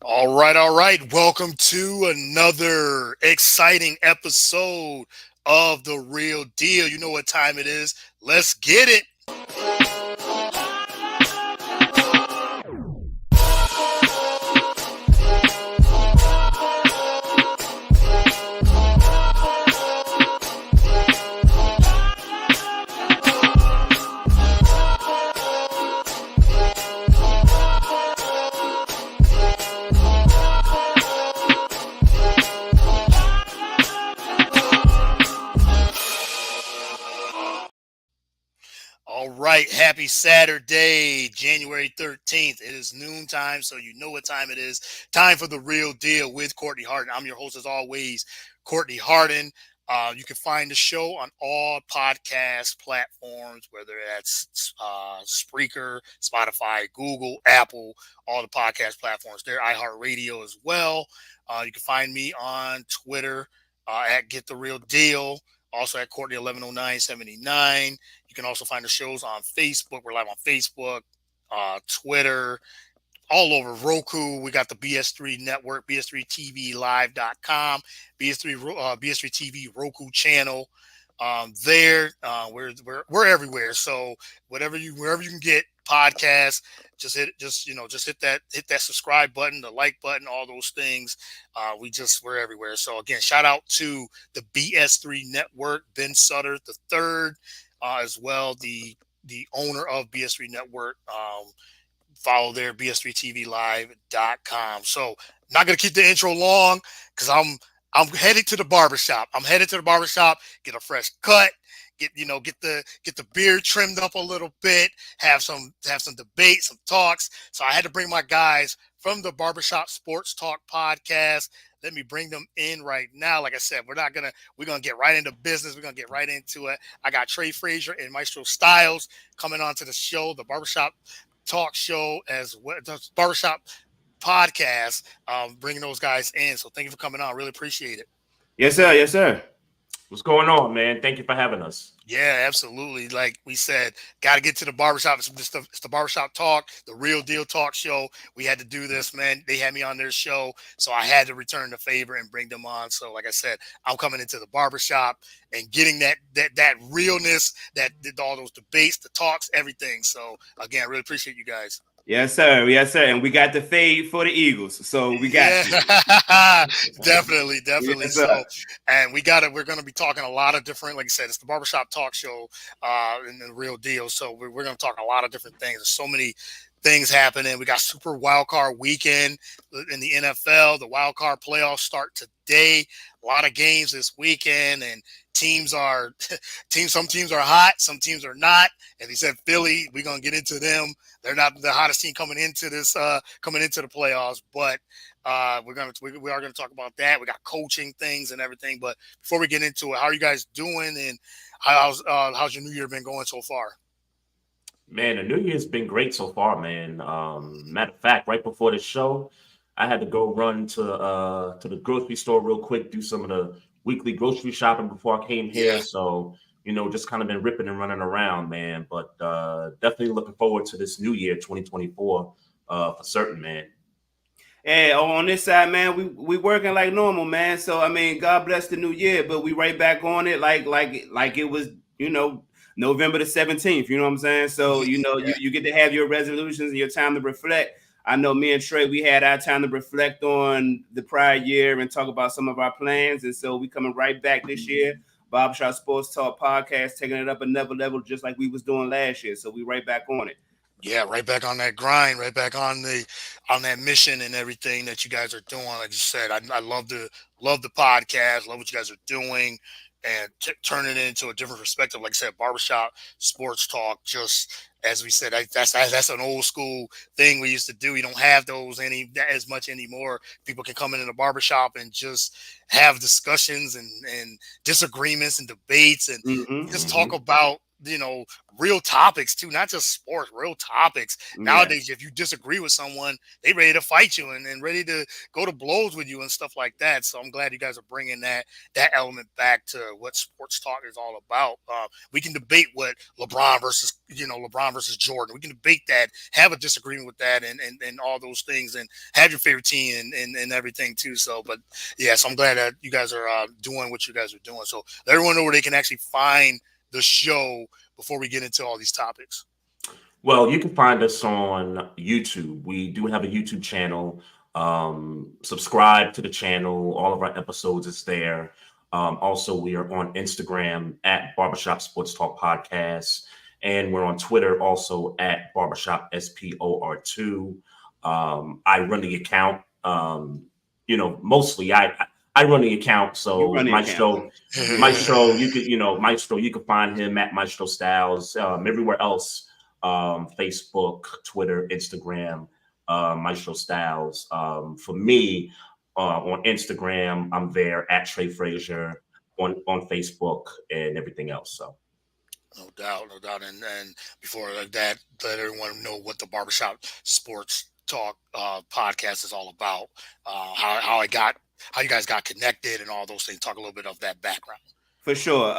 All right, all right. Welcome to another exciting episode of The Real Deal. You know what time it is. Let's get it. All right, happy Saturday, January 13th. It is noontime, so you know what time it is. Time for The Real Deal with Courtney Harden. I'm your host, as always, Courtney Harden. You can find the show on all podcast platforms, whether that's Spreaker, Spotify, Google, Apple, all the podcast platforms. There, iHeartRadio as well. You can find me on Twitter at Get the Real Deal, also at Courtney 110979. You can also find the shows on Facebook. We're live on Facebook, Twitter, all over Roku. We got the BS3 network, BS3TVLive.com, BS3 TV Roku channel. We're everywhere. So wherever you can get podcasts, just hit that subscribe button, the like button, all those things. We're everywhere. So again, shout out to the BS3 network, Ben Sutter the third, as well, the owner of BS3 network. Follow there, bs3tvlive.com. So not going to keep the intro long because I'm headed to the barbershop. I'm headed to the barbershop, get a fresh cut, get the beard trimmed up a little bit, have some debate, some talks. So I had to bring my guys from the Barbershop Sports Talk podcast. Let me bring them in right now. Like I said, we're gonna get right into business. We're gonna get right into it. I got Trey Frazier and Maestro Styles coming onto the show, the Barbershop Talk show, as well, the Barbershop podcast, bringing those guys in. So thank you for coming on. Really appreciate it. Yes, sir. Yes, sir. What's going on, man? Thank you for having us. Yeah, absolutely. Like we said, got to get to the barbershop. It's the barbershop talk, the real deal talk show. We had to do this, man. They had me on their show, so I had to return the favor and bring them on. So, like I said, I'm coming into the barbershop and getting that realness, that all those debates, the talks, everything. So, again, I really appreciate you guys. Yes, sir. Yes, sir. And we got the fade for the Eagles, so we got you. definitely. Yes, So, sir. and we're going to be talking a lot of different, like I said, it's the barbershop talk show, and the real deal. So we're going to talk a lot of different things. There's so many things happening. We got Super Wild Card Weekend in the NFL. The Wild Card playoffs start today. A lot of games this weekend, and teams are some teams are hot, some teams are not. And he said Philly, we're gonna get into them. They're not the hottest team coming into the playoffs, but we are gonna talk about that. We got coaching things and everything. But before we get into it, how are you guys doing, and how's your new year been going so far? Man, the New Year's been great so far, man. Matter of fact, right before the show, I had to go run to the grocery store real quick, do some of the weekly grocery shopping before I came here. Yeah. So, just kind of been ripping and running around, man. But definitely looking forward to this new year, 2024, for certain, man. Hey, on this side, man, we working like normal, man. So I mean, God bless the new year, but we right back on it like it was, November the 17th. You know what I'm saying? So Yeah. you get to have your resolutions and your time to reflect. I know me and Trey, we had our time to reflect on the prior year and talk about some of our plans. And so we coming right back this year. Barbershop Sports Talk podcast, taking it up another level, just like we was doing last year. So we right back on it. Yeah, right back on that grind, right back on that mission and everything that you guys are doing. Like you said, I love the podcast, love what you guys are doing, and turning it into a different perspective. Like I said, barbershop sports talk. Just as we said, that's an old school thing we used to do. We don't have those as much anymore. People can come in the barbershop and just have discussions and disagreements and debates and Mm-hmm. just Mm-hmm. talk about you know, real topics too, not just sports, real topics. Yeah, Nowadays, if you disagree with someone, they ready to fight you and ready to go to blows with you and stuff like that. So I'm glad you guys are bringing that element back to what sports talk is all about. We can debate what LeBron versus Jordan. We can debate that, have a disagreement with that, and all those things, and have your favorite team and everything too. So, but yeah, so I'm glad that you guys are doing what you guys are doing. So let everyone know where they can actually find the show before we get into all these topics. Well, you can find us on YouTube. We do have a YouTube channel. Subscribe to the channel. All of our episodes is there. Also, we are on Instagram at Barbershop Sports Talk Podcast, and we're on Twitter also at Barbershop SPOR2. I run the account. Mostly I run the account. you So run the account. Maestro, you could Maestro, you can find him at Maestro Styles. Everywhere else, Facebook, Twitter, Instagram, Maestro Styles. For me, on Instagram, I'm there at Trey Frazier, on Facebook and everything else. So No doubt, no doubt. And before that, let everyone know what the Barbershop Sports Talk podcast is all about. How you guys got connected, and all those things. Talk a little bit of that background. For sure.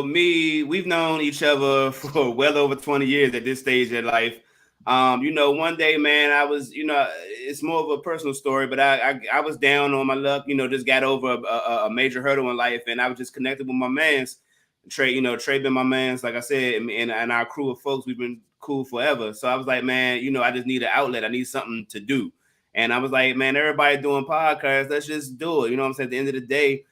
We've known each other for well over 20 years at this stage of life. One day, man, I was, it's more of a personal story, but I was down on my luck, just got over a major hurdle in life, and I was just connected with my man's Trey. Trey been my man's, like I said, and our crew of folks, we've been cool forever. So I was like, man, I just need an outlet. I need something to do. And I was like, man, everybody doing podcasts, let's just do it. You know what I'm saying? At the end of the day,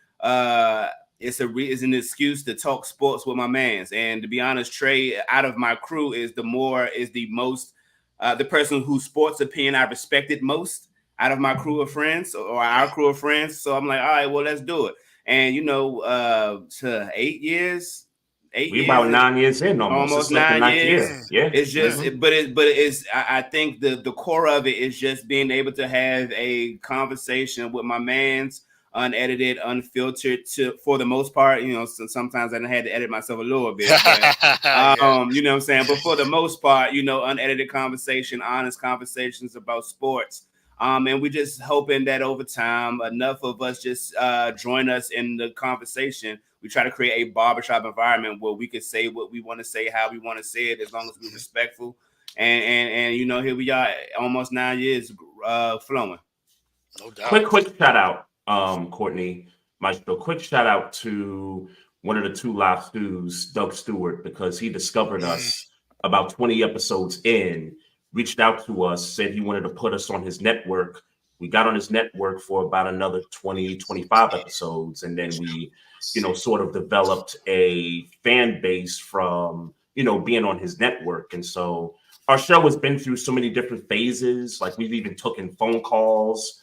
it's an excuse to talk sports with my mans. And to be honest, Trey, out of my crew, is the most the person whose sports opinion I respected most out of my crew of friends, or our crew of friends. So I'm like, all right, well, let's do it. And to 8 years, eight we about years, 9 years in almost. almost It's like the nine ninth years. year. Yeah. It's just, Hmm. but it's. I think the core of it is just being able to have a conversation with my man's, unedited, unfiltered. For the most part, sometimes I had to edit myself a little bit, but Yeah. you know what I'm saying. But for the most part, unedited conversation, honest conversations about sports. And we just hoping that over time, enough of us just join us in the conversation. We try to create a barbershop environment where we can say what we want to say, how we want to say it, as long as we're respectful. And here we are, almost 9 years flowing. No Quick, doubt. quick shout out, Courtney Maestro. Quick shout out to one of the two live stews, Doug Stewart, because he discovered Mm, us about 20 episodes in, reached out to us, said he wanted to put us on his network. We got on his network for about another 20, 25 episodes. And then we, sort of developed a fan base from, being on his network. And so our show has been through so many different phases. Like we've even taken phone calls.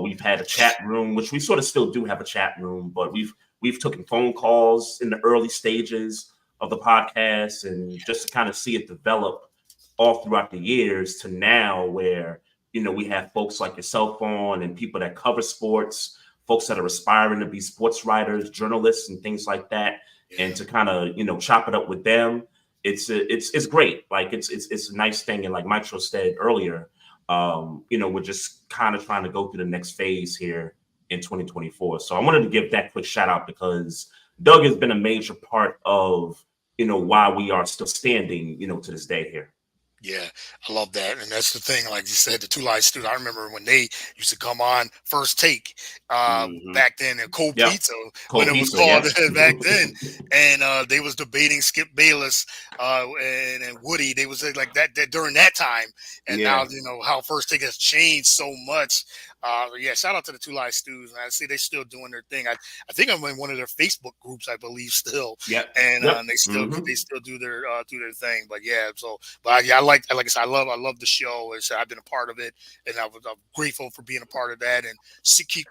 We've had a chat room, which we sort of still do have a chat room, but we've taken phone calls in the early stages of the podcast, and just to kind of see it develop all throughout the years to now, where we have folks like yourself on, and people that cover sports, folks that are aspiring to be sports writers, journalists, and things like that, and yeah. to kind of chop it up with them. It's great. Like it's a nice thing, and like Maestro said earlier, we're just kind of trying to go through the next phase here in 2024. So I wanted to give that quick shout out because Doug has been a major part of, why we are still standing, to this day here. Yeah, I love that, and that's the thing. Like you said, the two live students. I remember when they used to come on First Take Mm-hmm. back then, and Cold Yep. Pizza when Cold it was pizza. called Yep. back then, and they was debating Skip Bayless and Woody. They was like that during that time, and now Yeah. how First Take has changed so much. Yeah, shout out to the two live stews. I see they still doing their thing. I think I'm in one of their Facebook groups, I believe, still, Yep. and Yep. they still Hmm. they still do their thing. But yeah, so but yeah, like I said, I love the show. I've been a part of it, and I'm grateful for being a part of that, and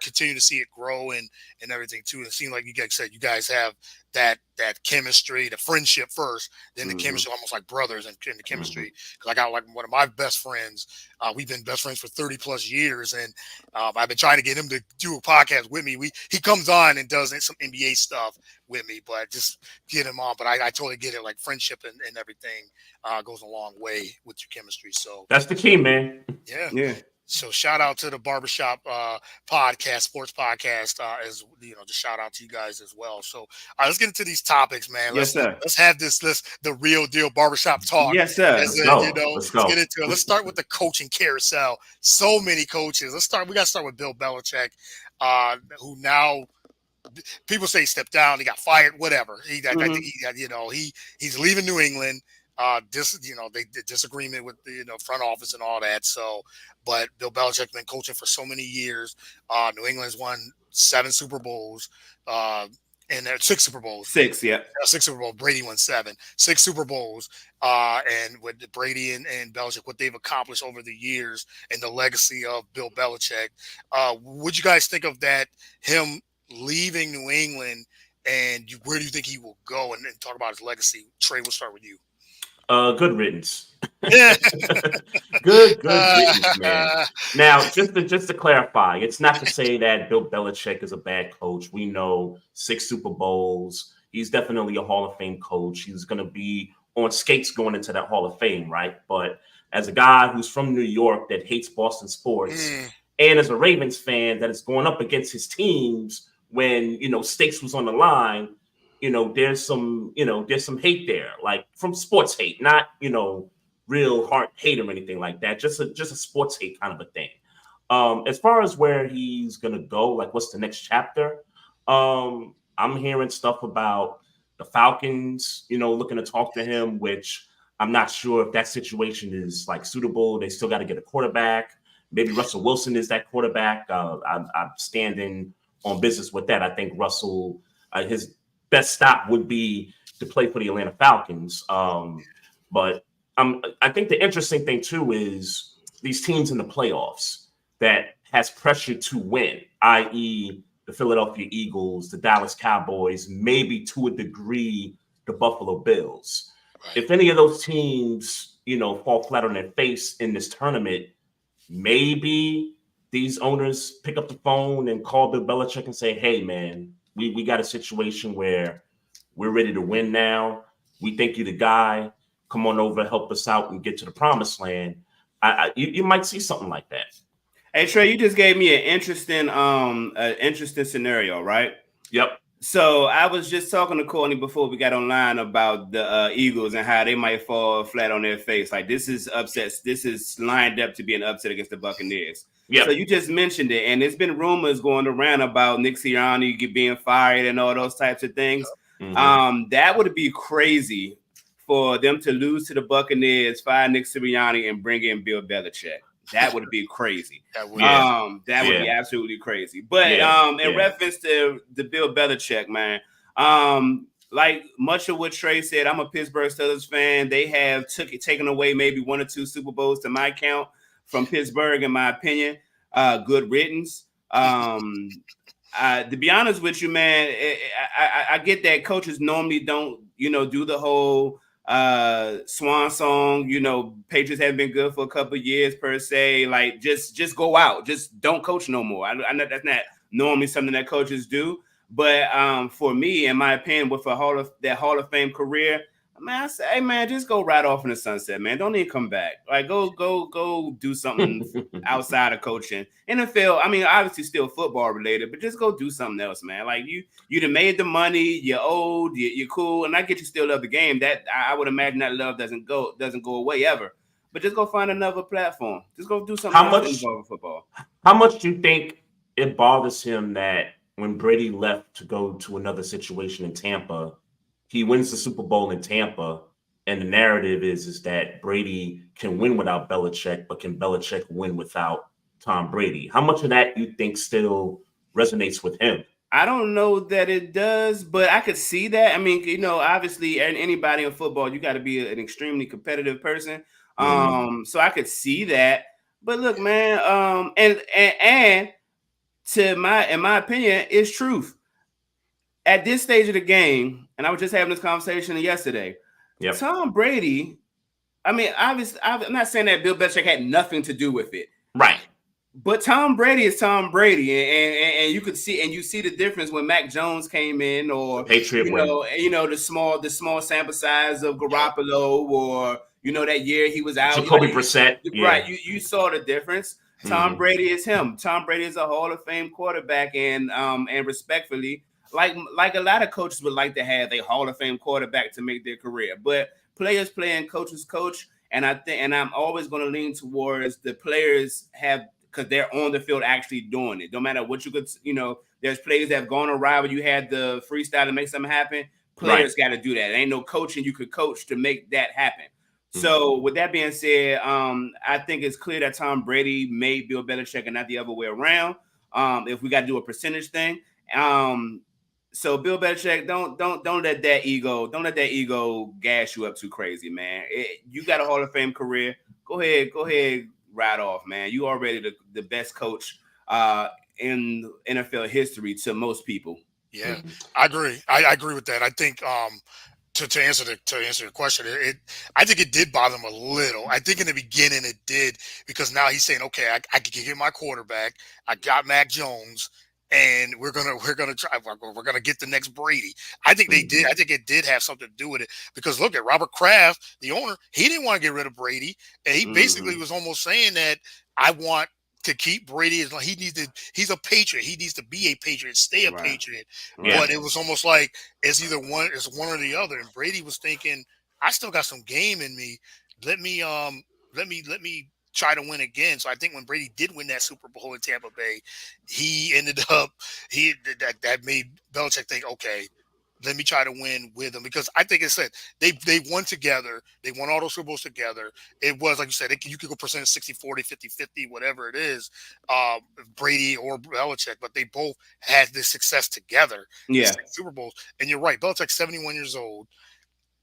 continue to see it grow and everything too. And it seems like you guys said you guys have that chemistry, the friendship first, then the Mm-hmm. chemistry, almost like brothers, and the Mhm. chemistry. Because I got like one of my best friends. We've been best friends for 30 plus years, and I've been trying to get him to do a podcast with me. He comes on and does some NBA stuff with me, but just get him on. But I totally get it. Like friendship and everything goes a long way with your chemistry. So That's the key, man. yeah. Yeah. So shout out to the Barbershop podcast, sports podcast, as just shout out to you guys as well. So let's get into these topics, man. Yes, sir. Let's have the real deal barbershop talk. Yes, sir. As Let's go. Let's let's get go. into it. Let's start with the coaching carousel. So many coaches. We got to start with Bill Belichick, who now people say he stepped down, he got fired, whatever. I Mm-hmm. think he's leaving New England. They did disagreement with the front office and all that. So, but Bill Belichick's been coaching for so many years. New England's won 7 Super Bowls, and 6 Super Bowls. Six. Yep. 6 Super Bowls. Brady won 7, 6 Super Bowls. And with Brady and Belichick, what they've accomplished over the years and the legacy of Bill Belichick, what you guys think of that? Him leaving New England, and where do you think he will go? And talk about his legacy. Trey, we'll start with you. Good riddance. Yeah. Good riddance, man. Now, just to clarify, it's not to say that Bill Belichick is a bad coach. We know 6 Super Bowls. He's definitely a Hall of Fame coach. He's going to be on skates going into that Hall of Fame, right? But as a guy who's from New York that hates Boston sports, Mm, and as a Ravens fan that is going up against his teams when stakes was on the line, there's some hate there, like from sports hate, not real heart hate or anything like that. Just a sports hate kind of a thing. As far as where he's gonna go, like what's the next chapter? I'm hearing stuff about the Falcons, looking to talk to him, which I'm not sure if that situation is like suitable. They still got to get a quarterback. Maybe Russell Wilson is that quarterback. I'm standing on business with that. I think Russell, his best stop would be to play for the Atlanta Falcons. But I think the interesting thing too is these teams in the playoffs that has pressure to win, i.e., the Philadelphia Eagles, the Dallas Cowboys, maybe to a degree the Buffalo Bills. right. If any of those teams, fall flat on their face in this tournament, maybe these owners pick up the phone and call Bill Belichick and say, "Hey, man, we got a situation where we're ready to win now. We think you're the guy. Come on over, help us out, and get to the promised land." You might see something like that. Hey Trey, you just gave me an interesting scenario, right? Yep. So I was just talking to Courtney before we got online about the Eagles and how they might fall flat on their face. Like this is upsets. This is lined up to be an upset against the Buccaneers. So Yep. you just mentioned it, and there's been rumors going around about Nick Sirianni being fired and all those types of things. Mm-hmm. That would be crazy for them to lose to the Buccaneers, fire Nick Sirianni, and bring in Bill Belichick. That would be crazy. That would Yeah. That would be Yeah. absolutely crazy. But Yeah. in Yeah. reference to the Bill Belichick, man, like much of what Trey said, I'm a Pittsburgh Steelers fan. They have taken away maybe 1 or 2 Super Bowls to my count from Pittsburgh, in my opinion. Good riddance. To be honest with you, man, I get that coaches normally don't, do the whole swan song. Patriots have been good for a couple of years per se. Like just go out, just don't coach no more. I know that's not normally something that coaches do, but for me, in my opinion, with Hall of Fame career, man, I say, hey man, just go right off in the sunset, man. Don't even come back. Like go do something outside of coaching. NFL, I mean, obviously still football related, but just go do something else, man. Like you done made the money, you're old, you're cool, and I get you still love the game. That I would imagine that love doesn't go away ever. But just go find another platform. Just go do something How else much? involved with football. How much do you think it bothers him that when Brady left to go to another situation in Tampa, he wins the Super Bowl in Tampa, and the narrative is that Brady can win without Belichick, but can Belichick win without Tom Brady? How much of that you think still resonates with him? I don't know that it does, but I could see that. I mean, obviously, anybody in football, you got to be an extremely competitive person. Mm, So I could see that. But look, man, and in my opinion, it's truth. At this stage of the game, and I was just having this conversation yesterday. Yep. Tom Brady, I mean, obviously, I'm not saying that Bill Belichick had nothing to do with it. Right. But Tom Brady is Tom Brady, and you could see, and you see the difference when Mac Jones came in, or Patriot win. the small sample size of Garoppolo, or that year he was out. Jacoby Brissett, right? You saw the difference. Tom Brady is him. Tom Brady is a Hall of Fame quarterback, and respectfully, like a lot of coaches would like to have a Hall of Fame quarterback to make their career, but players play and coaches coach, and I'm always going to lean towards the players have. Because they're on the field actually doing it. No matter what you could, there's players that have gone awry where you had the freestyle to make something happen. Players got to do that. There ain't no coaching you could coach to make that happen. So with that being said, I think it's clear that Tom Brady made Bill Belichick and not the other way around. If we got to do a percentage thing, so Bill Belichick, don't let that ego gas you up too crazy, man. You got a Hall of Fame career. Go ahead. Right off, man. You already the best coach in NFL history to most people. Yeah, I agree. I agree with that. I think to answer your question, I think it did bother him a little. I think in the beginning it did, because now he's saying, okay, I can get my quarterback. I got Mac Jones, and we're gonna get the next Brady. I think they did. I think it did have something to do with it, because look at Robert Kraft, the owner. He didn't want to get rid of Brady, and he basically was almost saying that I want to keep Brady. He's a Patriot. He needs to be a Patriot, stay a Patriot. Yeah. But it was almost like it's one or the other. And Brady was thinking, I still got some game in me. Let me try to win again. So I think when Brady did win that Super Bowl in Tampa Bay, he ended up that made Belichick think, okay, let me try to win with him, because I think it said they won together. They won all those Super Bowls together. It was, like you said, you could go percentage 60-40, 50-50, whatever it is, Brady or Belichick, but they both had this success together. Yeah. Super Bowls. And you're right, Belichick's 71 years old,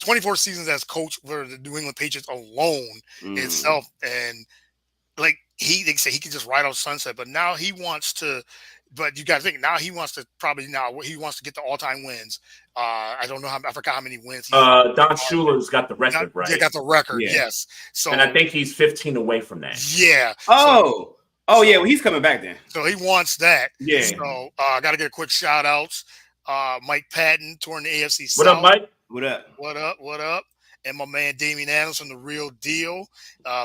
24 seasons as coach for the New England Patriots alone itself, and like they say he can just ride off sunset, but now he wants to. But you got to think, now he wants to get the all-time wins. I don't know I forgot how many wins. Don Shula's got the record, right? Yeah, got the record. Yeah. Yes. So, and I think he's 15 away from that. Yeah. Oh, yeah. Well, he's coming back then. So he wants that. Yeah. So I got to get a quick shout outs. Mike Patton touring the AFC South. What up, Mike? What up? And my man Damian Adams from The Real Deal.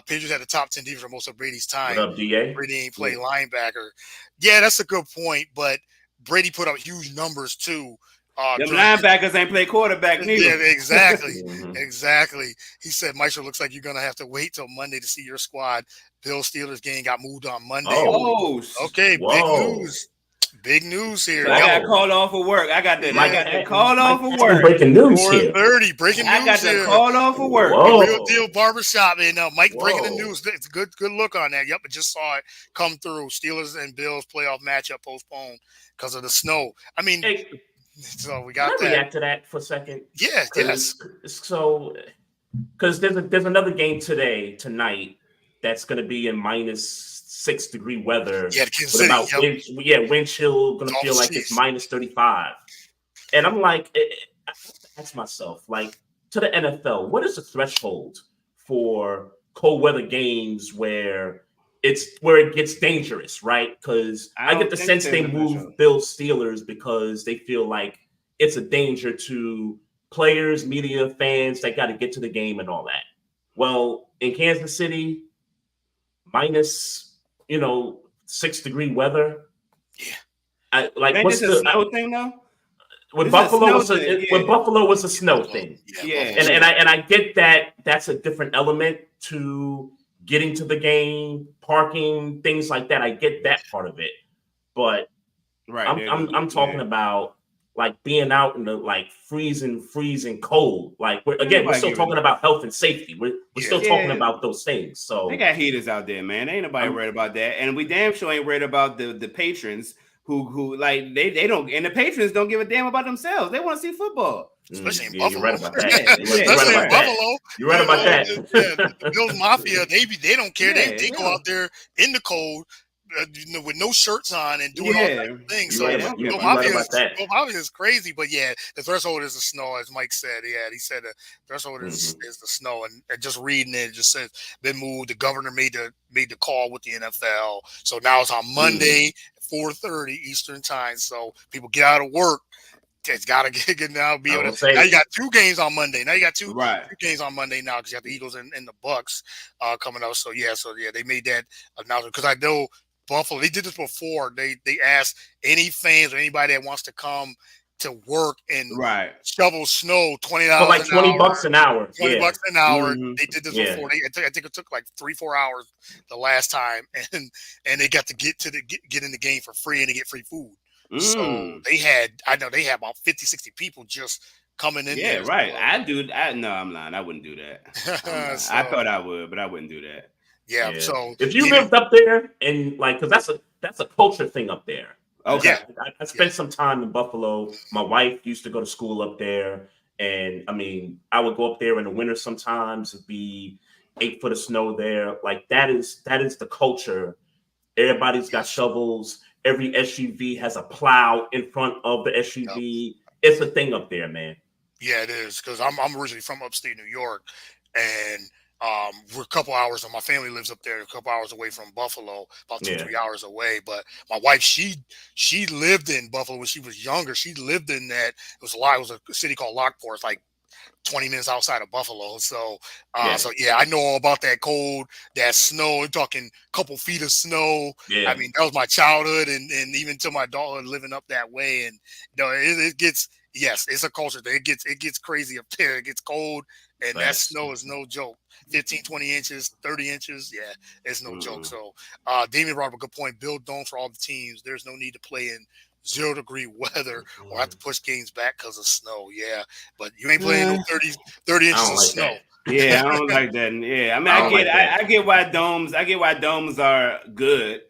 Patriots had the top 10 defense for most of Brady's time. What up, DA? Brady ain't play linebacker. Yeah, that's a good point, but Brady put up huge numbers too. Them linebackers ain't play quarterback neither. Yeah, exactly. Exactly. He said, Maestro, looks like you're going to have to wait till Monday to see your squad. Bill Steelers game got moved on Monday. Oh, okay. Whoa. Big news. Big news here. So I got called off for work. I got the called off for work. Breaking news here. 4:30. Breaking news. I got the called off for work. Whoa. Real Deal Barbershop. And Mike breaking the news. It's a good look on that. Yep, I just saw it come through. Steelers and Bills playoff matchup postponed because of the snow. I mean, so we got Can I react to that for a second? Yeah, yes. So, because there's another game tonight that's going to be in -6-degree weather. Yeah, Kansas City, wind chill going to feel like it's -35. And I'm like, I ask myself, like, to the NFL, what is the threshold for cold weather games where it gets dangerous, right? Because I get the sense they move Bills Steelers because they feel like it's a danger to players, media, fans that got to get to the game and all that. Well, in Kansas City, -6-degree weather. Yeah. What's the snow thing now? With Buffalo was a snow thing. Yeah. And I get that that's a different element to getting to the game, parking, things like that. I get that part of it. But I'm talking about like being out in the like freezing cold. Like we're still talking about health and safety. We're still talking about those things. So they got heaters out there, man. Ain't nobody worried about that. And we damn sure ain't worried about the patrons who like they don't, and the patrons don't give a damn about themselves. They want to see football. Especially in Buffalo. You're right about that. You're right about that. The Bills Mafia, they don't care. They go out there in the cold, with no shirts on and doing all types Yeah, of things. You So right yeah, about them you, you right Philadelphia about is that. Philadelphia is crazy, but yeah, the threshold is the snow, as Mike said. Yeah, he said the threshold Hmm. is the snow, and just reading it, it just says been moved. The governor made the call with the NFL, so now it's on Mm. Monday, 4:30 Eastern time. So people get out of work. It's got to get now. Be I able will to now. You say, got two games on Monday. Now you got right, two games on Monday now because you got the Eagles and the Bucks coming up. So yeah, they made that announcement because I know Buffalo. They did this before. They asked any fans or anybody that wants to come to work and right. shovel snow, twenty for dollars like an 20 bucks hour. an hour. 20 Yeah, bucks an hour. Hmm. They did this yeah, before. I think it took like 3-4 hours the last time, and they got to get in the game for free and to get free food. So Mm. I know they had about 50, 60 people just coming in Yeah, there. right. I do. No, I'm lying. I wouldn't do that. I'm So, lying. I thought I would, but I wouldn't do that. yeah. yeah. So If you yeah, lived up there and like, because that's a culture thing up there. yeah, Okay. I yeah. spent some time in Buffalo. My wife used to go to school up there, and I mean, I would go up there in the winter sometimes. It'd be 8 foot of snow there. Like that is the culture. Everybody's got Yes. shovels. Every SUV has a plow in front of the Yep. SUV. It's a thing up there, man. Yeah, it is because I'm originally from upstate New York, and we're a couple hours. And my family lives up there, a couple hours away from Buffalo, about two Yeah, three hours away. But my wife, she lived in Buffalo when she was younger. She lived in that. It was a city called Lockport. It's like 20 minutes outside of Buffalo. yeah, So yeah, I know all about that cold, that snow. We're talking couple feet of snow. I yeah. mean, that was my childhood, and even to my adulthood, living up that way. And it gets yes, it's a culture thing. It gets crazy up there. It gets cold, and that Facts. snow is no joke. 15, 20 inches, 30 inches. Yeah, it's no joke. Mm-mm. So, Damien brought up a good point. Build domes for all the teams. There's no need to play in 0-degree weather or have to push games back because of snow. Yeah, but you ain't playing no Uh, 30 I inches don't of like snow. that. yeah, I don't like that. Yeah, I mean, I don't like that. I get why domes. I get why domes are good.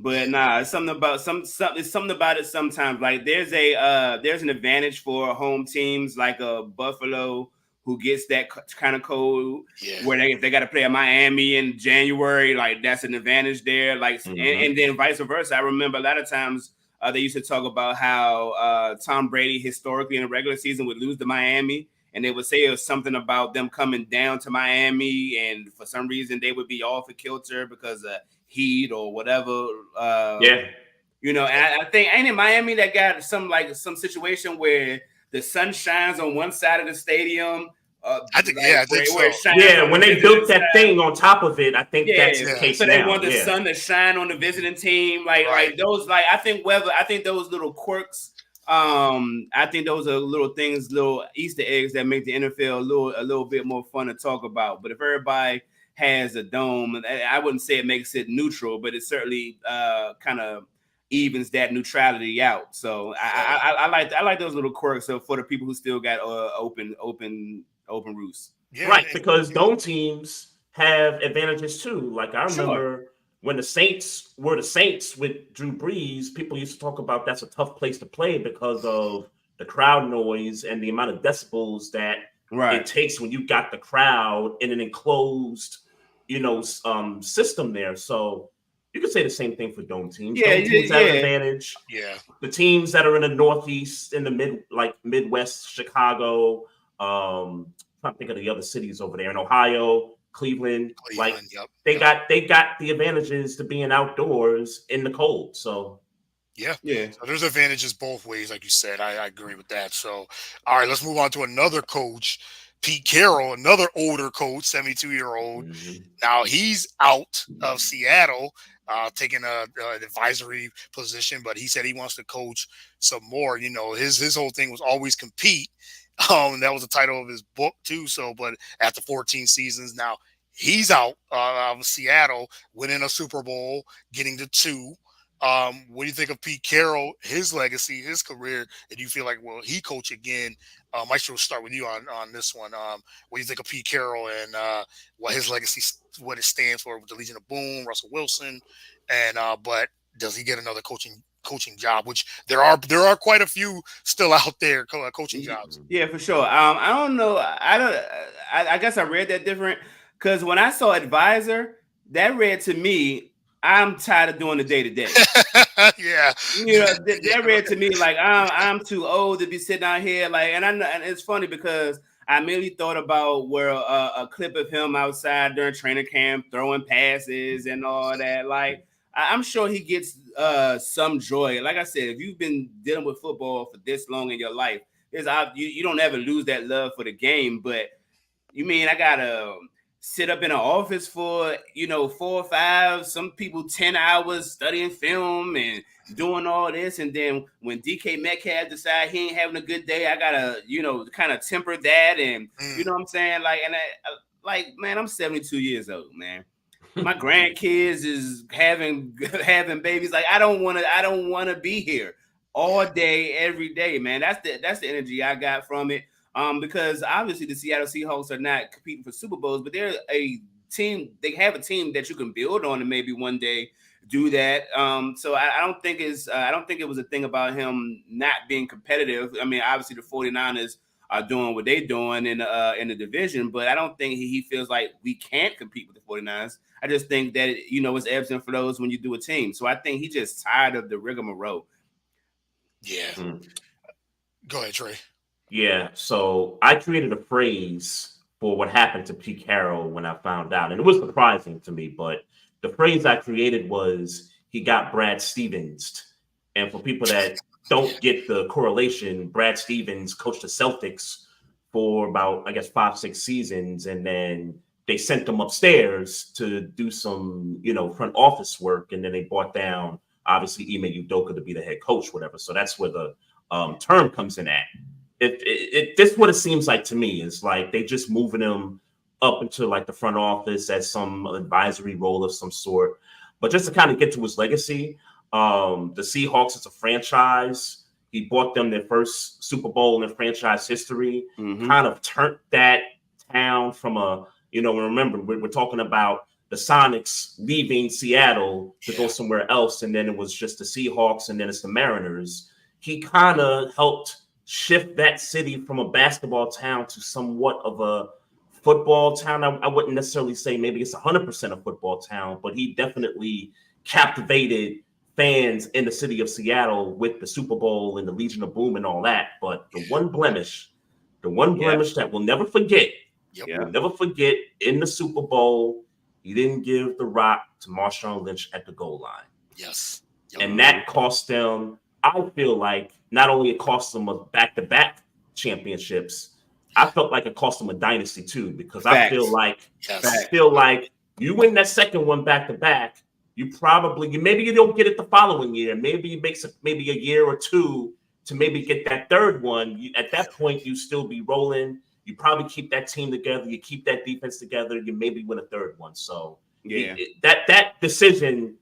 Yeah, But nah, it's something about it's something about it sometimes. Like there's an advantage for home teams like a Buffalo who gets that kind of cold yeah, where if they got to play at Miami in January, like that's an advantage there. Like Hmm. and then vice versa. I remember a lot of times they used to talk about how Tom Brady historically in the regular season would lose to Miami. And they would say it was something about them coming down to Miami, and for some reason they would be off a kilter because heat or whatever. Yeah, yeah. And I think ain't it Miami that got some situation where the sun shines on one side of the stadium, I think where so. it shines yeah. on the When they visiting built that side. thing on top of it, I think that's Yeah, the Yeah, case so they now. want the Yeah, sun to shine on the visiting team, like right. those. Like I think those little quirks. I think those are little things, little Easter eggs that make the NFL a little bit more fun to talk about. But if everybody has a dome, I wouldn't say it makes it neutral, but it certainly kind of evens that neutrality out. So Yeah, I like those little quirks. So for the people who still got open roofs. yeah, right. Because dome teams have advantages too. Like I Sure. remember when the Saints were the Saints with Drew Brees, people used to talk about that's a tough place to play because of the crowd noise and the amount of decibels that it Right. takes when you got the crowd in an enclosed, system there. So you could say the same thing for dome teams. Yeah. Dome teams have an Yeah. advantage. yeah, The teams that are in the Northeast, in the Midwest, Chicago, trying to think of the other cities over there in Ohio, Cleveland, like Cleveland. Yep, they yep. got they got the advantages to being outdoors in the cold. So Yeah. Yeah. So there's advantages both ways, like you said. I agree with that. So, all right, let's move on to another coach, Pete Carroll, another older coach, 72-year-old. mhm. Now he's out of Seattle, taking an advisory position, but he said he wants to coach some more. His whole thing was always compete. That was the title of his book too. So, but after 14 seasons, now he's out of Seattle, winning a Super Bowl, getting to two. What do you think of Pete Carroll, his legacy, his career? And do you feel like, will he coach again? Mike, we'll start with you on this one. What do you think of Pete Carroll and what his legacy, what it stands for with the Legion of Boom, Russell Wilson, and but does he get another coaching job? Which there are quite a few still out there coaching jobs. Yeah, for sure. I don't know. I don't. I guess I read that different because when I saw advisor, that read to me I'm tired of doing the day to day. Yeah. You know, Yeah, they read to me like I'm too old to be sitting out here. Like, and I know, and it's funny because I immediately thought about where a clip of him outside during training camp throwing passes and all that. Like, I'm sure he gets some joy. Like I said, if you've been dealing with football for this long in your life, you don't ever lose that love for the game. But you mean I gotta sit up in an office for 4 or 5, some people 10 hours studying film and doing all this, and then when DK Metcalf decide he ain't having a good day, I gotta kind of temper that, and you know mm, what I'm saying, like, and like, man, I'm 72 years old, man. My grandkids is having having babies. Like, I don't want to be here all yeah, day every day, man. That's the energy I got from it. Because obviously the Seattle Seahawks are not competing for Super Bowls, but they're a team. They have a team that you can build on and maybe one day do that. So I don't think I don't think it was a thing about him not being competitive. I mean, obviously the 49ers are doing what they're doing in the division, but I don't think he feels like we can't compete with the 49ers. I just think that it's ebbs and flows when you do a team. So I think he's just tired of the rigmarole. yeah. Mm. Go ahead, Trey. Yeah, so I created a phrase for what happened to Pete Carroll when I found out, and it was surprising to me. But the phrase I created was he got Brad Stevens. And for people that Yeah. don't get the correlation, Brad Stevens coached the Celtics for about, I guess, 5, 6 seasons, and then they sent him upstairs to do some, front office work, and then they brought down obviously Ime Udoka to be the head coach, whatever. So that's where the term comes in at. This what it seems like to me is like they just moving him up into like the front office as some advisory role of some sort. But just to kind of get to his legacy, the Seahawks as a franchise, he bought them their first Super Bowl in their franchise history, Mm-hmm. kind of turned that town from remember, we're talking about the Sonics leaving Seattle to go Yeah. somewhere else, and then it was just the Seahawks, and then it's the Mariners. He kind of helped shift that city from a basketball town to somewhat of a football town. I wouldn't necessarily say maybe it's 100% a football town, but he definitely captivated fans in the city of Seattle with the Super Bowl and the Legion of Boom and all that. But the one Yeah. blemish that we'll never forget, Yep. Yeah. we'll never forget in the Super Bowl, he didn't give the rock to Marshawn Lynch at the goal line. Yes. Yep. And Mm-hmm. that cost them, I feel like, not only it cost them a back-to-back championships, I Yeah. felt like it cost them a dynasty too, because Facts. Yes. I Facts. feel like you win that second one back-to-back, maybe you don't get it the following year. Maybe it makes maybe a year or two to maybe get that third one. At that Yep. point, you still be rolling. You probably keep that team together. You keep that defense together. You maybe win a third one. So Yeah, that decision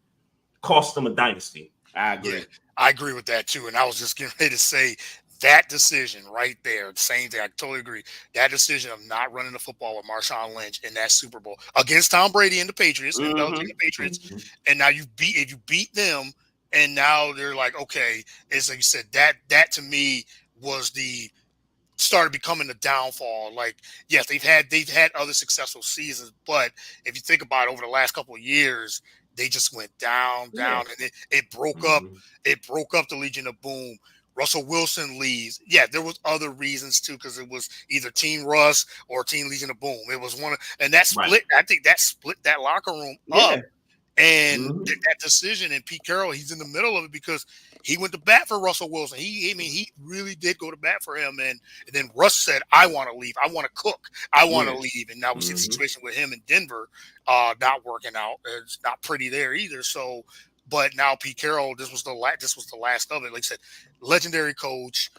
cost them a dynasty. I Yeah. agree. I agree with that too. And I was just getting ready to say that decision right there, same thing. I totally agree. That decision of not running the football with Marshawn Lynch in that Super Bowl against Tom Brady and the Patriots and Belichick and Mm-hmm. the Patriots, Mhm. and now if you beat them, and now they're like, okay, it's like you said, that to me was the started becoming the downfall. Like, yes, they've had other successful seasons, but if you think about it, over the last couple of years, they just went down, Yeah. down, and it broke up. Mhm. It broke up the Legion of Boom. Russell Wilson leaves. Yeah, there was other reasons too, because it was either Team Russ or Team Legion of Boom. It was one, and that Right. split. I think that split that locker room up. Yeah. And Mhm. that decision, and Pete Carroll, he's in the middle of it because he went to bat for Russell Wilson. I mean, he really did go to bat for him. And then Russ said, "I want to leave. I want to cook. I want to Yeah. leave." And now we see the Mhm. situation with him in Denver, not working out. It's not pretty there either. So, but now Pete Carroll, this was the last of it. Like I said, legendary coach,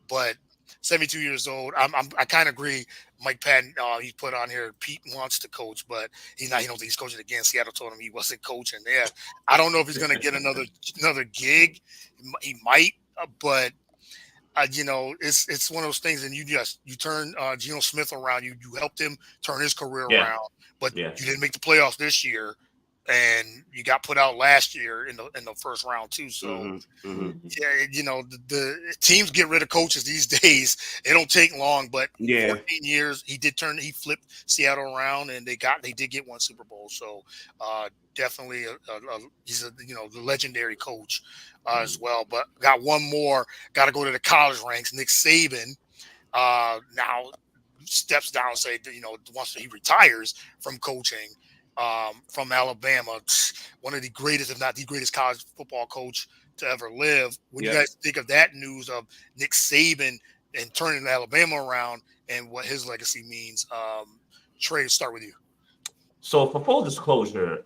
but 72 years old. I kind of agree. Mike Patton, he put on here. Pete wants to coach, but he's not. He don't think he's coaching again. Seattle told him he wasn't coaching. Yeah, I don't know if he's going to get another gig. He might, but it's one of those things. And you turn Geno Smith around. You helped him turn his career Yeah. around, but Yeah. you didn't make the playoffs this year. and you got put out last year in the first round too. So Mm-hmm. Mm-hmm. yeah, the teams get rid of coaches these days. It don't take long, but Yeah. 14 years he flipped Seattle around, and they did get one Super Bowl. So definitely he's a the legendary coach as well. But got one more. Got to go to the college ranks. Nick Saban now steps down, say that, once he retires from coaching from Alabama, one of the greatest, if not the greatest, college football coach to ever live. What do you Yep. guys think of that news of Nick Saban and turning Alabama around and what his legacy means? Trey, start with you. So for full disclosure,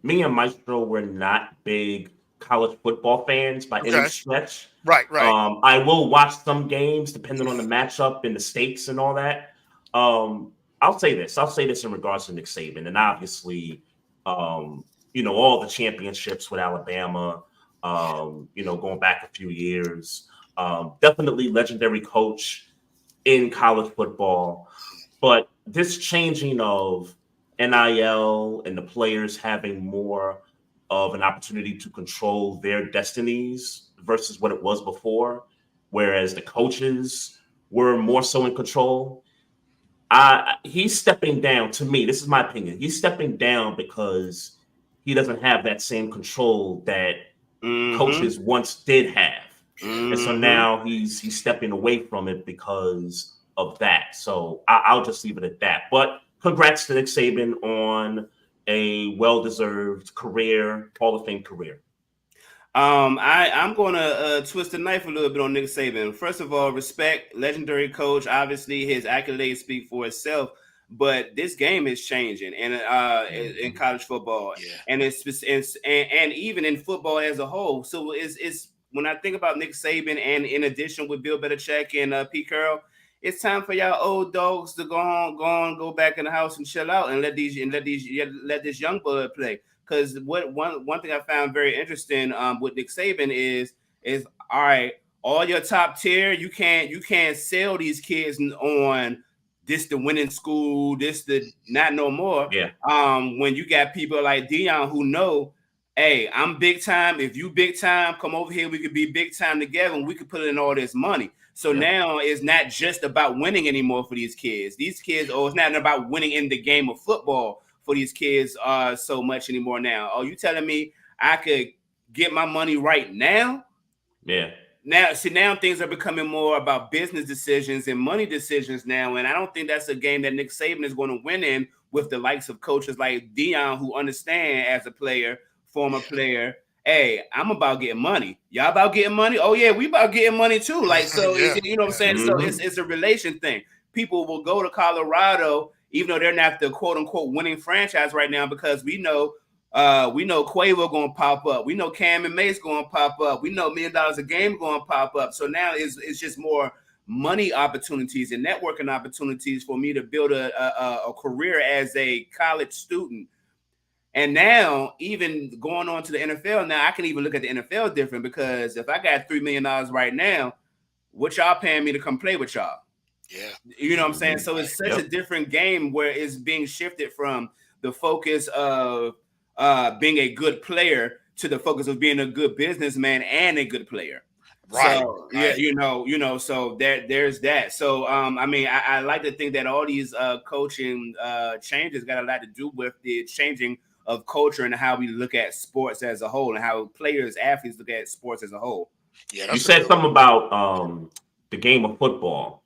me and Maestro were not big college football fans by any Okay, stretch. right. I will watch some games depending on the matchup and the stakes and all that. I'll say this. I'll say this in regards to Nick Saban, and obviously, um, all the championships with Alabama. Going back a few years. Definitely legendary coach in college football. But this changing of NIL and the players having more of an opportunity to control their destinies versus what it was before, whereas the coaches were more so in control. He's stepping down to me. This is my opinion. He's stepping down because he doesn't have that same control that Mm-hmm. coaches once did have. And so Mm-hmm. now he's stepping away from it because of that. So I'll just leave it at that. But congrats to Nick Saban on a well-deserved career, Hall of Fame career. I'm gonna twist the knife a little bit on Nick Saban. First of all, respect, legendary coach. Obviously, his accolades speak for itself. But this game is changing, and in college football, Yeah. and and even in football as a whole. So it's when I think about Nick Saban, and in addition with Bill Belichick and Pete Carroll, it's time for y'all old dogs to go back in the house and chill out, and let this young blood play. Because what one thing I found very interesting with Nick Saban is all right, all your top tier, you can't sell these kids on this the winning school, this the not no more. Yeah, When you got people like Dion who know, hey, I'm big time. If you big time, come over here. We could be big time together, and we could put in all this money. So yeah, now it's not just about winning anymore for these kids. These kids, Yeah. or it's not about winning in the game of football for these kids so much anymore now. Oh, you telling me I could get my money right now? yeah, Now, see, now things are becoming more about business decisions and money decisions now, and I don't think that's a game that Nick Saban is going to win in with the likes of coaches like Dion, who understand as a player, former player. Hey, I'm about getting money. Y'all about getting money? Oh yeah, we about getting money too. Like so, Yeah. you know what I'm Yeah. saying? So hmm it's a relation thing. People will go to Colorado even though they're not the quote unquote winning franchise right now because we know Quavo gonna pop up. We know Cam and Mace gonna pop up. We know $1 million a game gonna pop up. So now it's just more money opportunities and networking opportunities for me to build a career as a college student. And now, even going on to the NFL, now I can even look at the NFL different because if I got $3 million right now, what y'all paying me to come play with y'all? Yeah. You know what I'm saying? hmm So it's such a yep, different game where it's being shifted from the focus of being a good player to the focus of being a good businessman and a good player. Right. So yeah, Right. so there's that. So I mean, I like to think that all these coaching changes got a lot to do with the changing of culture and how we look at sports as a whole and how players, athletes look at sports as a whole. Yeah. you That's a said good one. something about the game of football.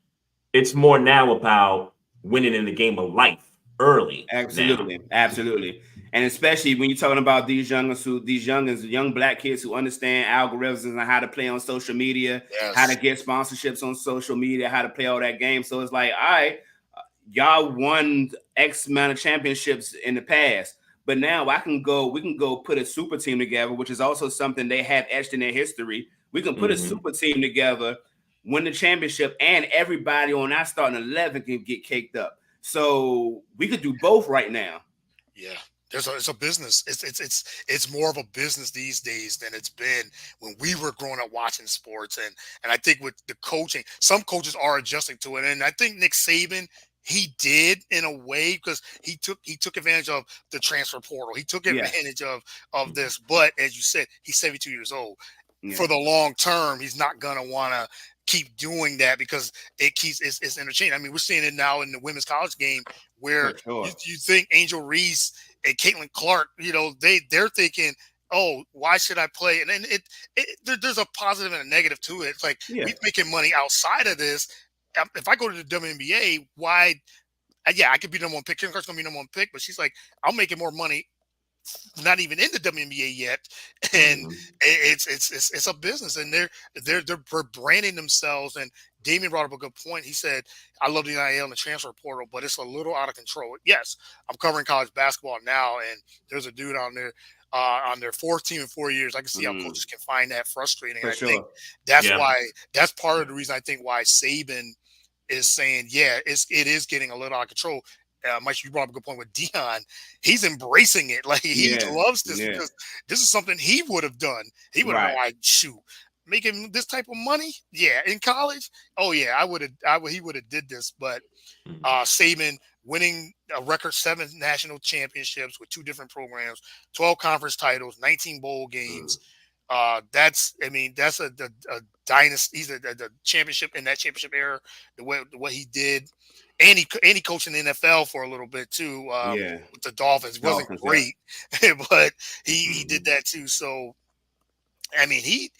It's more now about winning in the game of life early now. Absolutely, absolutely, and especially when you're talking about young black kids who understand algorithms and how to play on social media, how to Yes. get sponsorships on social media, how to play all that game. So it's like, all right, y'all won X amount of championships in the past, but now we can go put a super team together, which is also something they have etched in their history. We can put a hmm super team together, win the championship, and everybody on our starting 11 can get caked up. So we could do both right now. Yeah. It's a business. It's more of a business these days than it's been when we were growing up watching sports. And I think with the coaching, some coaches are adjusting to it. And I think Nick Saban he did in a way because he took advantage of the transfer portal. He took Yeah, advantage of this, but as you said, he's 72 years old. yeah, For the long term, he's not gonna want to keep doing that because it's entertaining. I mean, we're seeing it now in the women's college game where for sure. you think Angel Reese and Caitlin Clark, they're thinking, oh, why should I play? And then there's a positive and a negative to it. It's like Yeah, we're making money outside of this. If I go to the WNBA, why? Yeah, I could be number one pick. Kim Clark's gonna be number one pick, but she's like, I'm making more money not even in the WNBA yet, and Mm-hmm. it's a business, and they're branding themselves. And Damien brought up a good point. He said, "I love the NIL and the transfer portal, but it's a little out of control." Yes, I'm covering college basketball now, and there's a dude on their fourth team in 4 years. I can see how mm, coaches can find that frustrating. for And I think sure. that's Yeah. why that's part of the reason I think why Saban is saying, yeah, it is getting a little out of control. Mike, you brought up a good point with Dion. He's embracing it. Like he Yeah, loves this yeah, because this is something he would have done. He would have been right. like, shoot, making this type of money, yeah, in college. Oh yeah, I would have. I would. He would have did this, but Mm-hmm. Saban winning a record 7 national championships with 2 different programs, 12 conference titles, 19 bowl games. I mean, that's a dynasty. He's the championship in that championship era. The way what he did, and he coached in the NFL for a little bit too Yeah, with the Dolphins. It wasn't Dolphins. Yeah. great, but he did Mm-hmm. that too. So I mean, he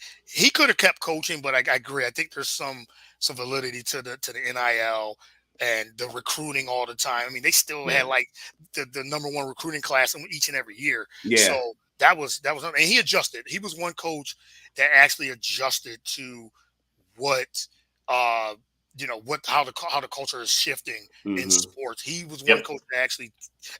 could have kept coaching, but I agree. I think there's some validity to the NIL and the recruiting all the time. I mean, they still Yeah. had like the number one recruiting class each and every year. Yeah. So that was, and he adjusted. He was one coach that actually adjusted to what uh what how the culture is shifting in Hmm. sports. He was one Yep. coach that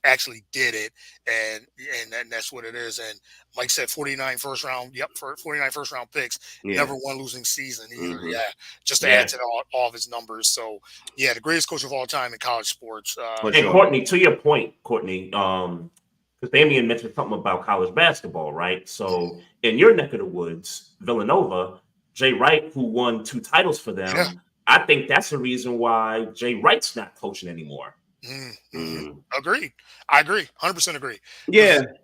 actually did it, and that's what it is. And Mike said 49 first round. Yep, for 49 first round picks. Yeah. Never one losing season either. Hmm. Yeah, just to add Yeah. to all of his numbers. So yeah, the greatest coach of all time in college sports. For And sure. Courtney, to your point, Courtney, because Damien mentioned something about college basketball, right? So in your neck of the woods, Villanova, Jay Wright, who won 2 titles for Yeah. them, I think that's the reason why Jay Wright's not coaching anymore. Mm-hmm. Mm. Agreed. I agree. 100% agree. Yeah. Because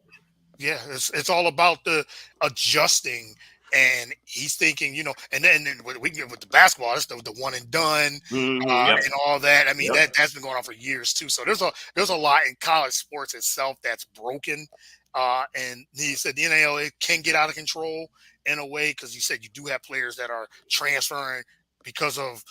yeah, it's all about the adjusting. And he's thinking, and then with the basketball, it's the one and done, Hmm. Yep. and all that. I mean, Yep. that's been going on for years too. So there's a lot in college sports itself that's broken. And he said the NIL it can get out of control in a way because you said you do have players that are transferring because of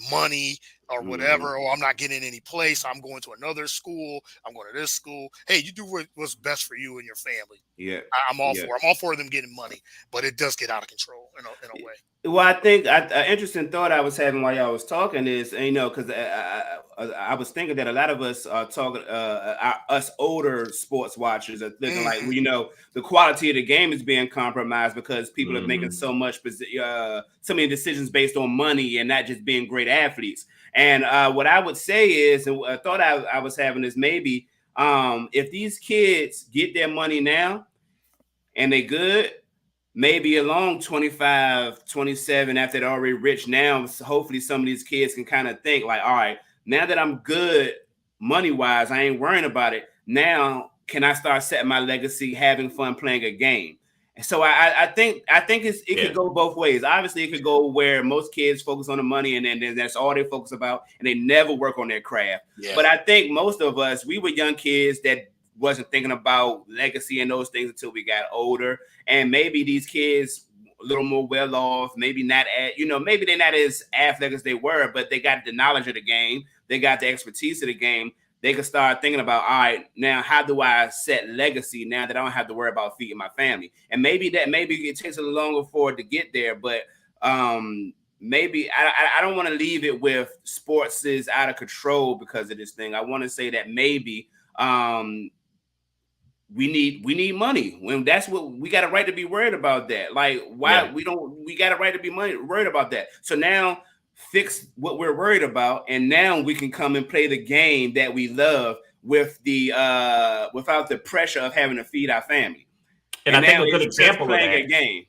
money or Hmm. whatever. Or I'm not getting any place. I'm going to another school. I'm going to this school. Hey, you do what's best for you and your family. Yeah. I'm all Yeah. for. I'm all for them getting money, but it does get out of control in a way. Well, I think an interesting thought I was having while y'all was talking is, because I was thinking that a lot of us are talking, us older sports watchers are thinking like, Hmm. well, the quality of the game is being compromised because people are making Mm-hmm. so many decisions based on money and not just being great athletes. And what I would say is, and a thought I was having is maybe if these kids get their money now and they good, maybe along 25, 27, after they're already rich now, hopefully some of these kids can kind of think like, all right, now that I'm good money wise, I ain't worrying about it. Now can I start setting my legacy, having fun playing a game? And so I think it Yeah. could go both ways. Obviously, it could go where most kids focus on the money and then that's all they focus about, and they never work on their craft. Yeah. But I think most of us, we were young kids that wasn't thinking about legacy and those things until we got older. And maybe these kids a little more well off, maybe not maybe they're not as athletic as they were, but they got the knowledge of the game, they got the expertise of the game. They could start thinking about, all right, now how do I set legacy now that I don't have to worry about feeding my family? And maybe it takes a little longer for it to get there, but maybe I don't want to leave it with sports is out of control because of this thing. I want to say that maybe we need money. When that's what we got a right to be worried about that. Like why Yeah. we got a right to be worried about that. So now fix what we're worried about, and now we can come and play the game that we love with the without the pressure of having to feed our family. And And I think now a good it's just example of playing a that, game.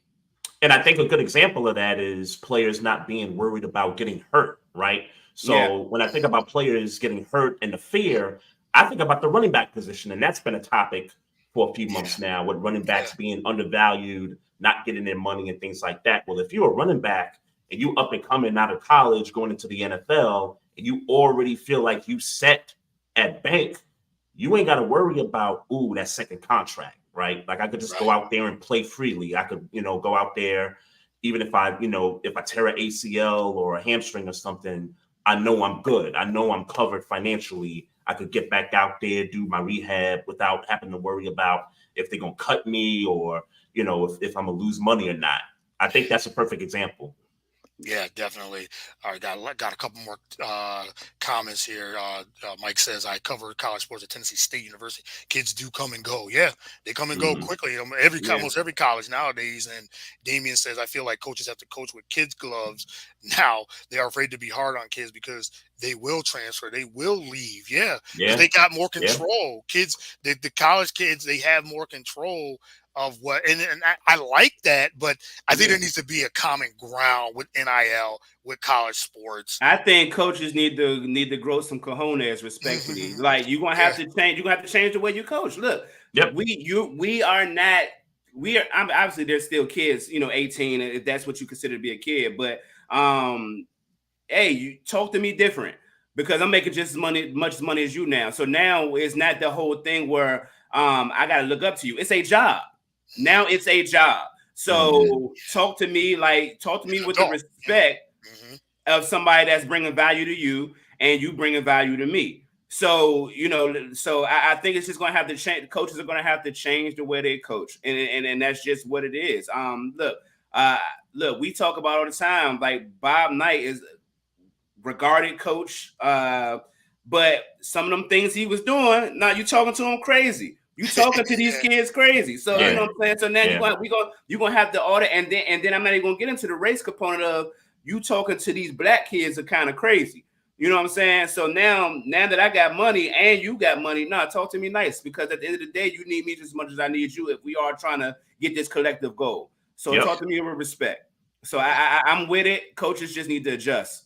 and I think a good example of that is players not being worried about getting hurt, right? Yeah. So when I think about players getting hurt and the fear, I think about the running back position, and that's been a topic for a few Yeah, months now, with running yeah, backs being undervalued, not getting their money and things like that. Well, if you're a running back and you up and coming out of college, going into the NFL, and you already feel like you set at bank, you ain't got to worry about, ooh, that second contract, right? Like I could just go right, out there and play freely. I could, go out there, even if I tear an ACL or a hamstring or something, I know I'm good. I know I'm covered financially. I could get back out there, do my rehab without having to worry about if they're gonna cut me, or if I'm gonna lose money or not. I think that's a perfect example. yeah, definitely. All right, got a couple more comments here. Mike says, "I cover college sports at Tennessee State University. Kids do come and go. Yeah, they come and go Hmm. quickly. Yeah. Almost every college nowadays." And Damien says, "I feel like coaches have to coach with kids' gloves now. They are afraid to be hard on kids because they will transfer, they will leave. Yeah, because Yeah, they got more yeah, control. Kids, the college kids, they have more control." Of what and I like that, but I think Yeah. there needs to be a common ground with NIL with college sports. I think coaches need to grow some cojones, respectfully. Like you're gonna Yeah, have to change. You're gonna have to change the way you coach. Look, yep, we are not. We are. I'm obviously they're still kids. 18, if that's what you consider to be a kid. But hey, you talk to me different because I'm making just as much money as you now. So now it's not the whole thing where I gotta look up to you. It's a job. Now it's a job. hmm, So talk to me an with the adult. respect Hmm. of somebody that's bringing value to you and you bringing value to me. So I think it's just going to have to change. Coaches are going to have to change the way they coach, and that's just what it is. Uh, look, we talk about all the time. Like Bob Knight is regarded coach, but some of them things he was doing, now you talking to him crazy. You talking to these Yeah, kids crazy. So you right. know yeah, what I'm saying. So now yeah, you're gonna have the order, and then I'm not even gonna get into the race component of you talking to these black kids are kind of crazy. You know what I'm saying? So now that I got money and you got money, nah, talk to me nice because at the end of the day, you need me just as much as I need you if we are trying to get this collective goal. So yep, talk to me with respect. So I'm with it. Coaches just need to adjust.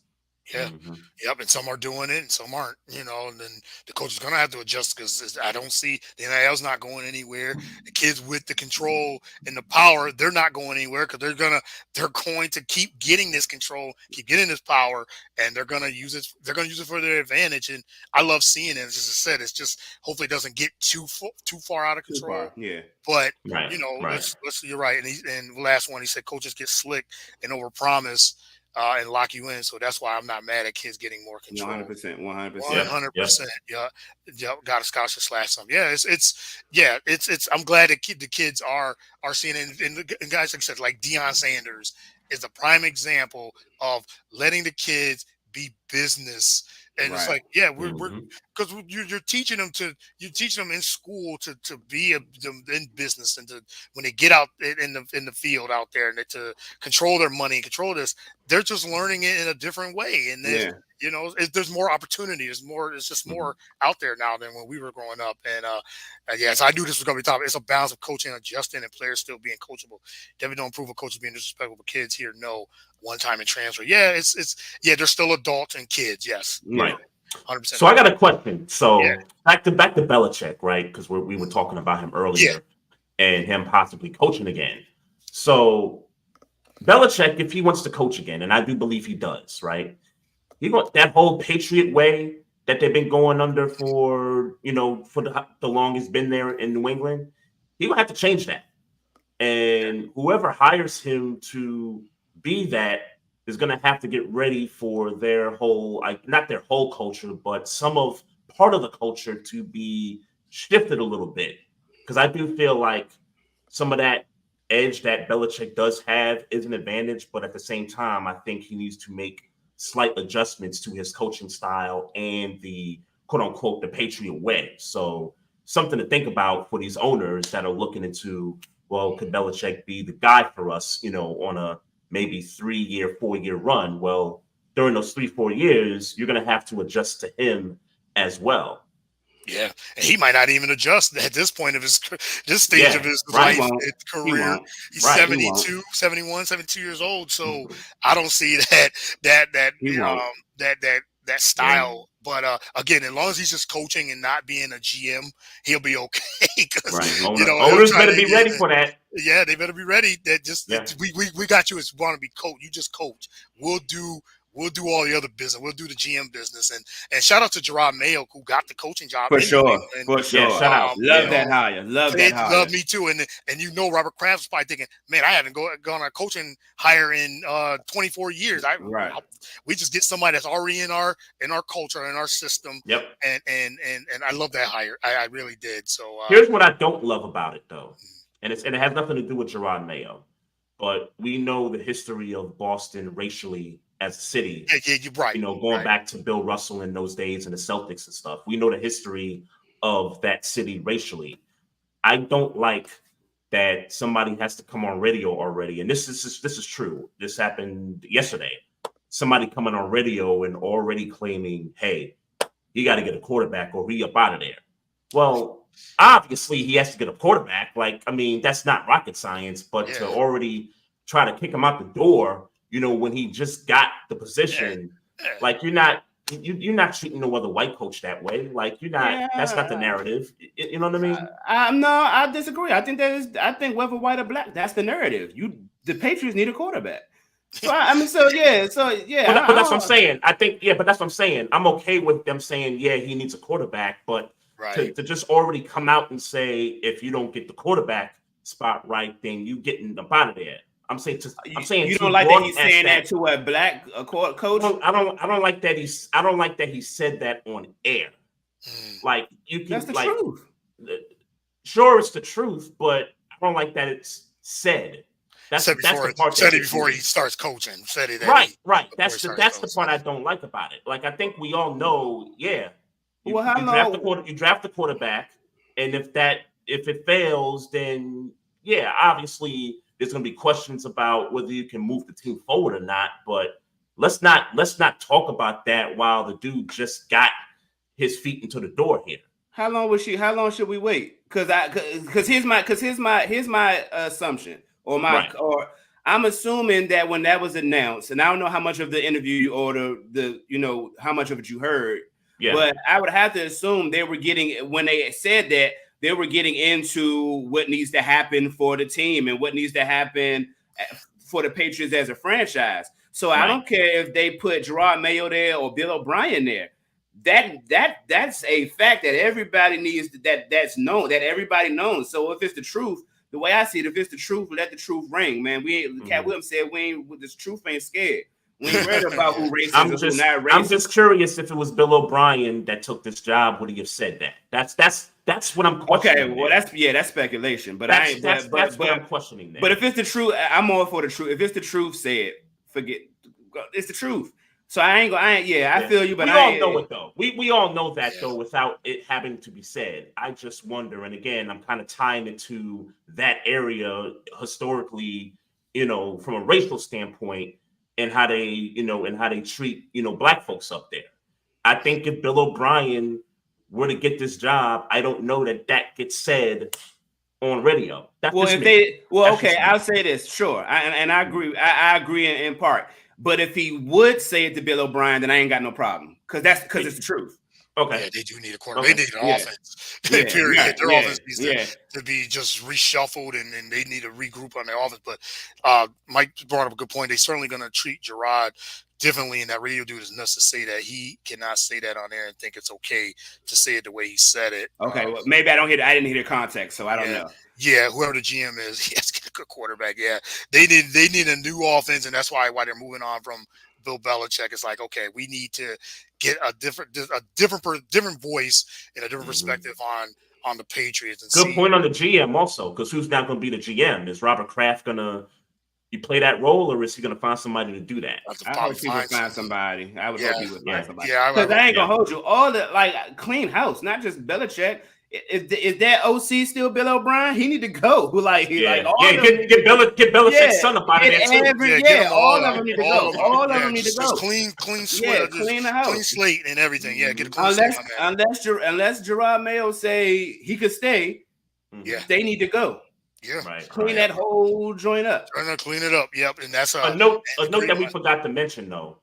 Yeah. hmm, Yep. And some are doing it and some aren't, and then the coach is going to have to adjust because I don't see the NIL's not going anywhere. The kids with the control and the power, they're not going anywhere because they're going to keep getting this control, keep getting this power, and they're going to use it for their advantage. And I love seeing it. As I said, it's just hopefully it doesn't get too far out of Too control. far, yeah. But right, right, you're right. And last one, he said coaches get slick and overpromise and lock you in. So that's why I'm not mad at kids getting more control. 100%, 100%. yep, yep, 100%. Yeah. Yeah. Got a scholarship slash some. Yeah. It's, I'm glad that the kids are seeing it. And guys, like I said, like Deion Sanders is a prime example of letting the kids be business. And it's Right. like, yeah, we're, hmm, because you're teaching them in school to be in business and to when they get out in the field out there and to control their money, control this, they're just learning it in a different way. And Yeah. there's more opportunity. It's just hmm, more out there now than when we were growing up. And yes, I knew this was going to be tough. It's a balance of coaching, adjusting, and players still being coachable. Definitely don't improve a coach being disrespectful. But kids here, no one time in transfer. Yeah, yeah, they're still adults and kids. Yes, Yeah. right. 100% So I agree. got a question. Yeah, So back to Belichick, right? Because we were talking about him yeah, earlier and him possibly coaching again. So Belichick, if he wants to coach again, and I do believe he does, right? He want that whole Patriot way that they've been going under for the longest been there in New England. He will have to change that. And whoever hires him to be that is going to have to get ready for their whole, like, not their whole culture, but some of part of the culture to be shifted a little bit. Because I do feel like some of that edge that Belichick does have is an advantage, but at the same time, I think he needs to make slight adjustments to his coaching style and the quote unquote the Patriot way. So something to think about for these owners that are looking into, well, could Belichick be the guy for us, on a maybe 3-year, 4-year run? Well, during those 3, 4 years, you're going to have to adjust to him as well. yeah. And he might not even adjust at this point of this stage of Yeah, his He right, life won't. and He career. won't. He's right. He won't. 72, 71, 72 years old. So I don't see that that that He won't. that that style. But again, as long as he's just coaching and not being a GM, he'll be okay. Because Right. he'll Owners try better to, be ready for that. yeah, they better be ready. That just Yeah. we got you as want to be coach. You just coach. We'll do all the other business. We'll do the GM business. And shout out to Gerard Mayo, who got the coaching job For in New sure. England. For Yeah, sure. shout out. Love Yeah. that hire. Love that They hire. love me too. And Robert Kraft was probably thinking, man, I haven't gone on a coaching hire in 24 years. Right. We just get somebody that's already in our culture, in our system. Yep. And I love that hire. I really did. So here's what I don't love about it though. And it has nothing to do with Gerard Mayo. But we know the history of Boston racially as a city. Yeah, you're right. Going back to Bill Russell in those days and the Celtics and stuff. We know the history of that city racially. I don't like that somebody has to come on radio already. And this is true. This happened yesterday. Somebody coming on radio and already claiming, hey, you got to get a quarterback or he up out of there. Well, obviously he has to get a quarterback. Like, I mean, that's not rocket science, but to already try to kick him out the door, when he just got the position, like you're not treating no other white coach that way. Like you're not, that's not the narrative. You know what I mean? No, I disagree. I think whether white or black, that's the narrative. The Patriots need a quarterback. So But that's what I'm saying. But that's what I'm saying. I'm okay with them saying, yeah, he needs a quarterback, but to just already come out and say, if you don't get the quarterback spot right, then you getting up out of there. I'm saying you don't like that he's saying that to a black coach. I don't like that he said that on air. Like you can. That's the truth. Sure, it's the truth, but I don't like that it's said. That's the part. Said it before he starts coaching. Said it. Right. That's the part I don't like about it. Like I think we all know. Yeah. You draft the quarterback, and if it fails, then yeah, obviously there's going to be questions about whether you can move the team forward or not. But let's not talk about that while the dude just got his feet into the door here. How long should we wait? Because here's my assumption or I'm assuming that when that was announced, and I don't know how much of the interview or the how much of it you heard. Yeah. But I would have to assume they were when they said that, they were getting into what needs to happen for the team and what needs to happen for the Patriots as a franchise. So I don't care if they put Gerard Mayo there or Bill O'Brien there. That's a fact that everybody needs, that's known, that everybody knows. So if it's the truth, the way I see it, if it's the truth, let the truth ring, man. Cat Williams said this truth ain't scared. We ain't worried about who racist or who not racist. I'm just curious if it was Bill O'Brien that took this job, would he have said that? That's what I'm questioning. Okay, well that's speculation, but that's what I'm questioning. There. But if it's the truth, I'm all for the truth. If it's the truth, say it. Forget it's the truth. So I feel you, but we all know it though. We all know that though, without it having to be said. I just wonder, and again, I'm kind of tying it to that area historically, from a racial standpoint. And how they treat, black folks up there. I think if Bill O'Brien were to get this job, I don't know that gets said on radio. I'll say this, sure, I agree. I agree in part. But if he would say it to Bill O'Brien, then I ain't got no problem because it's the truth. Okay. Yeah, they do need a quarterback. They need an offense. Period. Right. Their offense needs to be just reshuffled, and they need to regroup on their offense. But Mike brought up a good point. They're certainly going to treat Gerard differently, and that radio dude is nuts to say that. He cannot say that on air and think it's okay to say it the way he said it. Okay, well, maybe I didn't hear the context, so I don't know. Yeah, whoever the GM is, he has to get a good quarterback. Yeah, they need a new offense, and that's why they're moving on from Bill Belichick. It's like, okay, we need to get a different voice and a different perspective on the Patriots. And good point on the GM also, because who's not going to be the GM? Is Robert Kraft going to play that role, or is he going to find somebody to do that? I hope he would find somebody. I would hope he would find somebody. Yeah, because I ain't going to hold you. All the clean house, not just Belichick. Is that OC still Bill O'Brien? He need to go. Get Belichick's son up out of there. All of them need to go. All of them need to go. Clean slate. Clean the house. Clean slate and everything. Yeah, get a clean slate. Unless Gerard Mayo say he could stay, they need to go. Yeah, right. Clean that whole joint up. Clean it up. Yep, and that's a note that we forgot to mention though.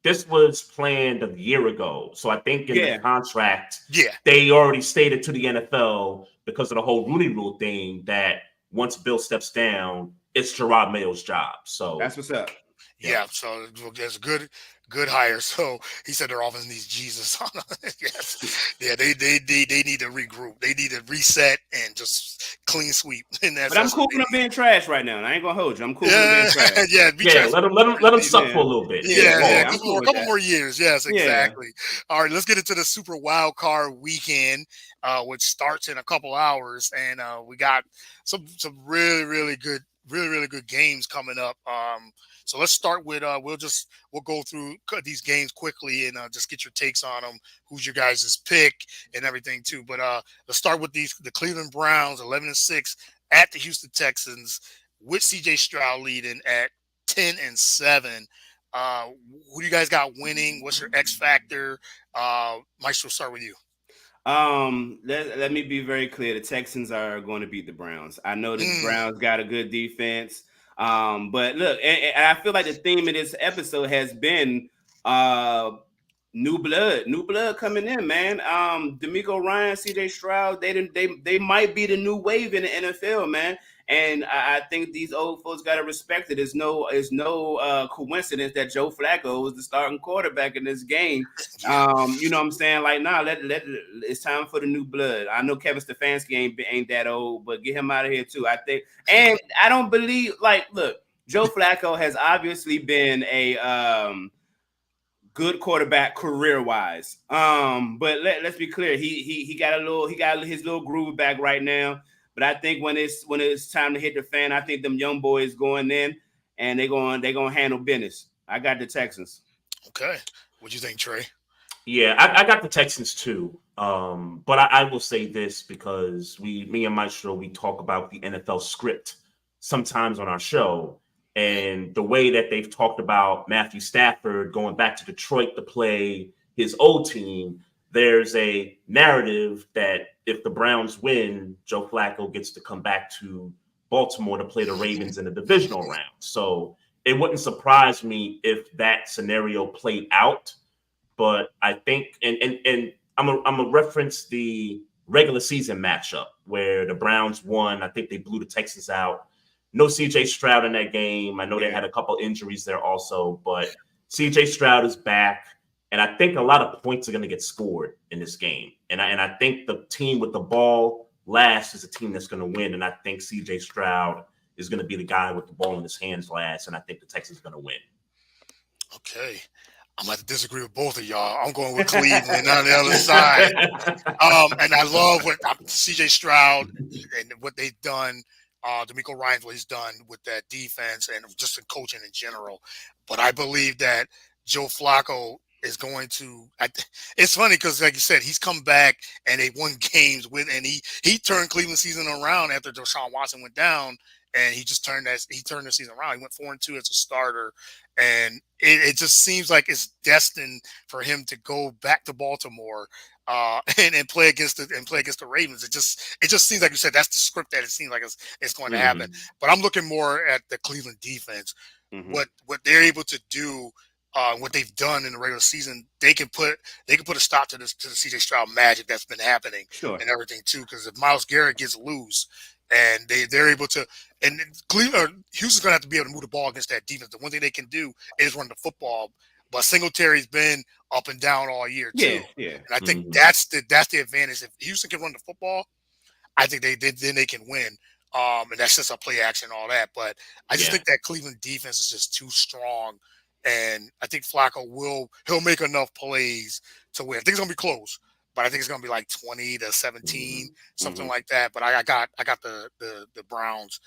This was planned a year ago. So I think in the Yeah, contract, Yeah, they already stated to the NFL because of the whole Rooney Rule thing that once Bill steps down, it's Gerard Mayo's job. So that's what's up. yeah. yeah. So there's a good hire. So he said their offense needs Jesus on it. Yes, yeah. They need to regroup. They need to reset and just clean sweep. And But I'm that's what cool they with them need. being trash right now. And I ain't gonna hold you. I'm cool with them being Yeah, trash. yeah. Be Yeah, transparent. let him suck for Yeah, a little bit. Yeah, Yeah, yeah, yeah, I'm pause. cool a with couple that. more years. Yes, Yeah. exactly. All right, let's get into the Super Wild Card Weekend, which starts in a couple hours, and we got some really good games coming up. So let's start with we'll go through these games quickly and just get your takes on them. Who's your guys' pick and everything too. But let's start with the Cleveland Browns, 11-6 at the Houston Texans, with C.J. Stroud leading at 10-7. Uh, who do you guys got winning? What's your X factor? Maestro, start with you. Let me be very clear. The Texans are going to beat the Browns. I know the Mm, Browns got a good defense. But look, and I feel like the theme of this episode has been uh new blood coming in, man. D'Amico Ryan, CJ Stroud, they might be the new wave in the NFL, man. And I think these old folks got to respect it. It's no coincidence that Joe Flacco was the starting quarterback in this game. yeah, You know what I'm saying? Like, nah, it's time for the new blood. I know Kevin Stefanski ain't that old, but get him out of here too. I think, and I don't believe. Like, look, Joe Flacco has obviously been a good quarterback career wise. But let's be clear, he got his little groove back right now. But I think when it's time to hit the fan, I think them young boys going in and they gonna handle business. I got the Texans. okay. What do you think, Trey? Yeah, I got the Texans too. But I will say this because me and Maestro, we talk about the NFL script sometimes on our show, Mhm. and the way that they've talked about Matthew Stafford going back to Detroit to play his old team. There's a narrative that if the Browns win, Joe Flacco gets to come back to Baltimore to play the Ravens in the divisional round. So it wouldn't surprise me if that scenario played out, but I think and I'm a reference the regular season matchup where the Browns won. I think they blew the Texans out. No CJ Stroud in that game. I know they Yeah, had a couple injuries there also, but CJ Stroud is back. And I think a lot of points are going to get scored in this game. And I think the team with the ball last is a team that's going to win. And I think CJ Stroud is going to be the guy with the ball in his hands last. And I think the Texans are going to win. Okay. I'm going to disagree with both of y'all. I'm going with Cleveland on the other side. And I love what C.J. Stroud and what they've done. D'Amico Ryan's what he's done with that defense and just in coaching in general. But I believe that Joe Flacco is going to. It's funny because, like you said, he's come back and they won games with, and he turned Cleveland season around after Deshaun Watson went down, and he turned the season around. He went 4-2 as a starter, and it just seems like it's destined for him to go back to Baltimore and play against the Ravens. It just seems like you said that's the script that it seems like it's going to happen. Mhm. But I'm looking more at the Cleveland defense. hmm What they're able to do, what they've done in the regular season, they can put a stop to the CJ Stroud magic that's been happening sure. and everything too. Because if Miles Garrett gets loose and they're able to, and Cleveland Houston's gonna have to be able to move the ball against that defense. The one thing they can do is run the football. But Singletary's been up and down all year too, Yeah, yeah. and I think Mhm. that's the advantage. If Houston can run the football, I think then they can win. And that's just a play action and all that. But I just Yeah. think that Cleveland defense is just too strong, and I think Flacco he'll make enough plays to win. I think it's gonna be close, but I think it's gonna be like 20-17, Mhm. something hmm like that. But I got the Browns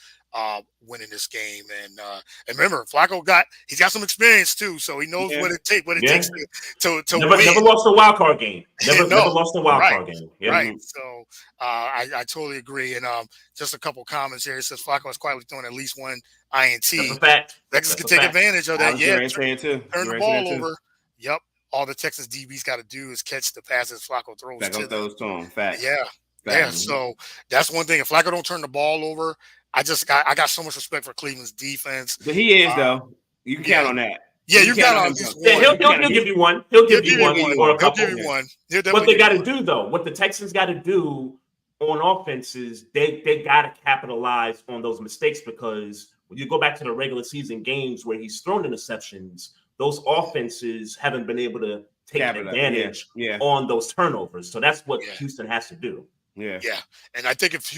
winning this game, and remember he's got some experience too, so he knows Yeah. what it Yeah. takes to Never win. never lost a wild card game. Never No, lost a wild right, card game. Yeah. right. hmm So I totally agree. And just a couple comments here. It says Flacco is quietly throwing at least one That's a INT. fact. Texas That's can a take fact. advantage of I that. was getting Yeah, ready to say it too. turn Getting the ready to say that ball too. over. Yep. All the Texas DB's got to do is catch the passes Flacco throws Back to on them. those tone. Facts. Yeah, yeah. Facts. Mhm. So that's one thing. If Flacco don't turn the ball over, I got so much respect for Cleveland's defense. But he is Uh, though. You can count yeah, on that. Yeah, You you count got on at him, least Joe. Yeah, one. he'll give you one. He'll give you one or a He'll give couple. you one. He'll What definitely they give got to you one. do though, what the Texans got to do on offense is they got to capitalize on those mistakes, because when you go back to the regular season games where he's thrown interceptions, those offenses haven't been able to take Capitalize. Yeah, advantage yeah, on those turnovers. So that's what Yeah. Houston has to do. yeah. Yeah, and I think if